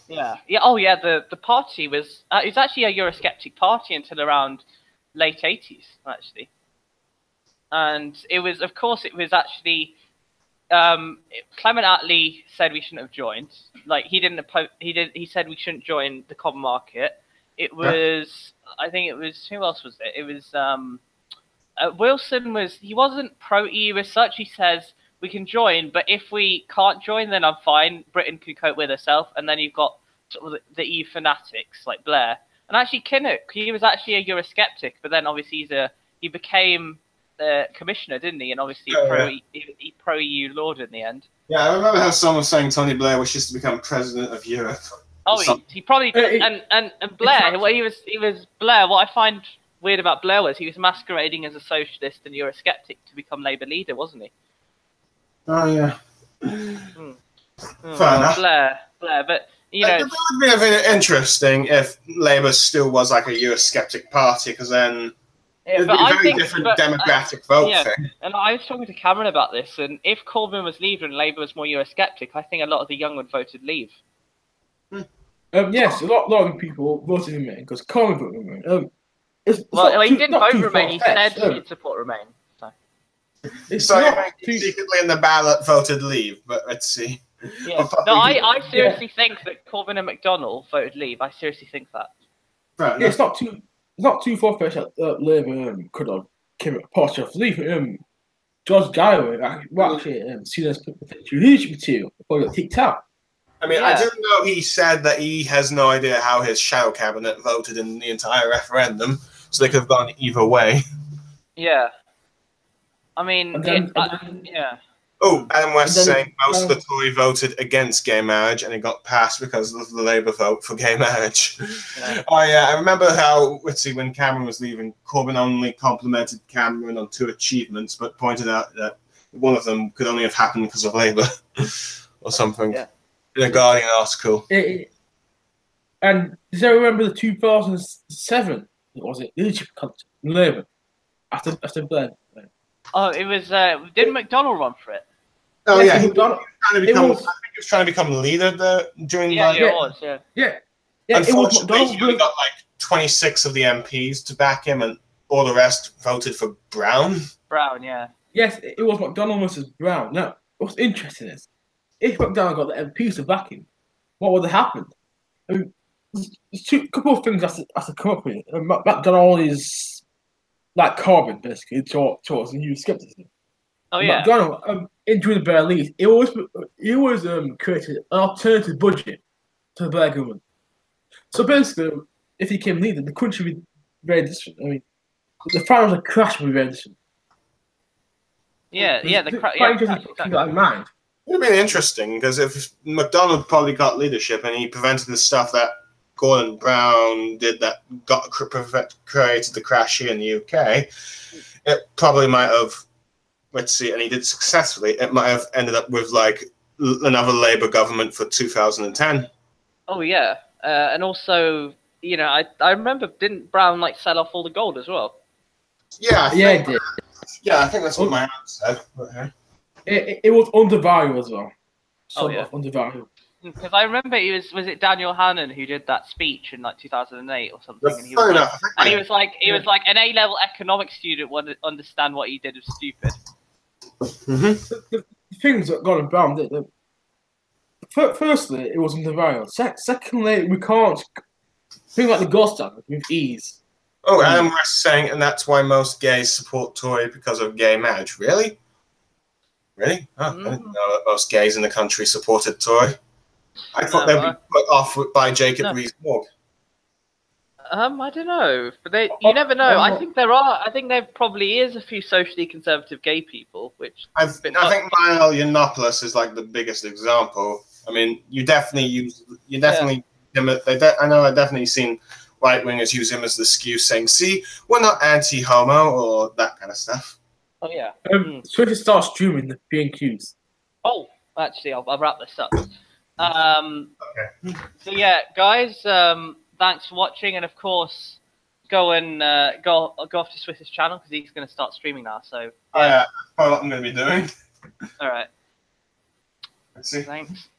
Yeah. Oh yeah. The party was it was actually a Eurosceptic party until around late '80s actually, and it was actually Clement Attlee said we shouldn't have joined. Like he said we shouldn't join the common market. It was, I think it was, who else was it? It was, Wilson he wasn't pro-EU as such. He says, we can join, but if we can't join, then I'm fine. Britain can cope with herself. And then you've got sort of the EU fanatics like Blair. And actually Kinnock, he was actually a Eurosceptic, but then obviously he became the commissioner, didn't he? And obviously he pro-EU lord in the end. Yeah, I remember how someone was saying Tony Blair wishes to become president of Europe. Oh, he probably and Blair. Well, he was Blair. What I find weird about Blair was he was masquerading as a socialist and Eurosceptic to become Labour leader, wasn't he? Oh yeah. Fair enough. Blair, but it would be a bit interesting if Labour still was like a Eurosceptic party, because then it'd be a very different demographic vote thing. And I was talking to Cameron about this, and if Corbyn was Leader and Labour was more Eurosceptic, I think a lot of the young would voted Leave. Yes, a lot of people voted Remain because Corbyn voted Remain. He didn't vote Remain. He said he'd support Remain. So secretly in the ballot voted Leave, but let's see. Yeah. No, I seriously think that Corbyn and McDonnell voted Leave. I seriously think that. Right, it's not too far-fetched that Labour could have came a portion of Leave. George Galloway actually seen as potential leadership material before he got kicked out. I mean, I do know he said that he has no idea how his shadow cabinet voted in the entire referendum, so they could have gone either way. Yeah. I mean, yeah. Oh, Adam West saying most of the Tory voted against gay marriage, and it got passed because of the Labour vote for gay marriage. Yeah. Oh yeah, I remember how, when Cameron was leaving, Corbyn only complimented Cameron on 2 achievements, but pointed out that one of them could only have happened because of Labour or something. Yeah. In a Guardian article. And does anyone remember the 2007? Was it leadership contest in Labour after Blair? Oh, it was. Didn't McDonnell run for it? Oh yeah, he was I think he was trying to become leader during. Yeah, it was. Yeah. Unfortunately, he only got like 26 of the MPs to back him, and all the rest voted for Brown. Brown, yeah. Yes, it was McDonnell versus Brown. Now, what's interesting is, if McDonnell got the MPs to back him, what would have happened? I mean, there's a couple of things has to come up with. McDonnell is like Corbyn, basically, towards the new skepticism. Oh yeah. McDonnell, during the Blair lead, he always created an alternative budget to the Blair government. So basically, if he came leader, the country would be very different. I mean, The final was a crash prevention. Yeah, the crash. Exactly. Got in mind. It would have been interesting because if McDonald probably got leadership and he prevented the stuff that Gordon Brown did that created the crash here in the UK, it probably might have. Let's see, and he did successfully. It might have ended up with like another Labour government for 2010. Oh yeah, and also, you know, I remember, didn't Brown like sell off all the gold as well? Yeah, he did. Yeah, I think that's what my aunt said. It was undervalued as well. Undervalued. Because I remember was it Daniel Hannan who did that speech in like 2008 or something, and he was like an A-level economics student would understand what he did was stupid. The things that Gordon Brown did. Firstly, it was undervalued. Secondly, we can't bring like the gold standard with ease. Oh, Adam West saying, and that's why most gays support Tory because of gay marriage. Really? Really? Oh, I didn't know that most gays in the country supported Tory. I thought they'd be put off by Jacob Rees-Mogg. I don't know, but you never know. I think there probably is a few socially conservative gay people, which I think Milo Yiannopoulos is like the biggest example. I mean, I know I've definitely seen right wingers use him as the excuse, saying, "See, we're not anti-homo" or that kind of stuff. Oh yeah. So to start streaming the B&Qs. Oh, actually, I'll wrap this up. Okay. So yeah, guys. Thanks for watching, and of course, go off to Swiss's channel because he's going to start streaming now. So yeah, that's probably what I'm going to be doing. All right. Let's see. Thanks.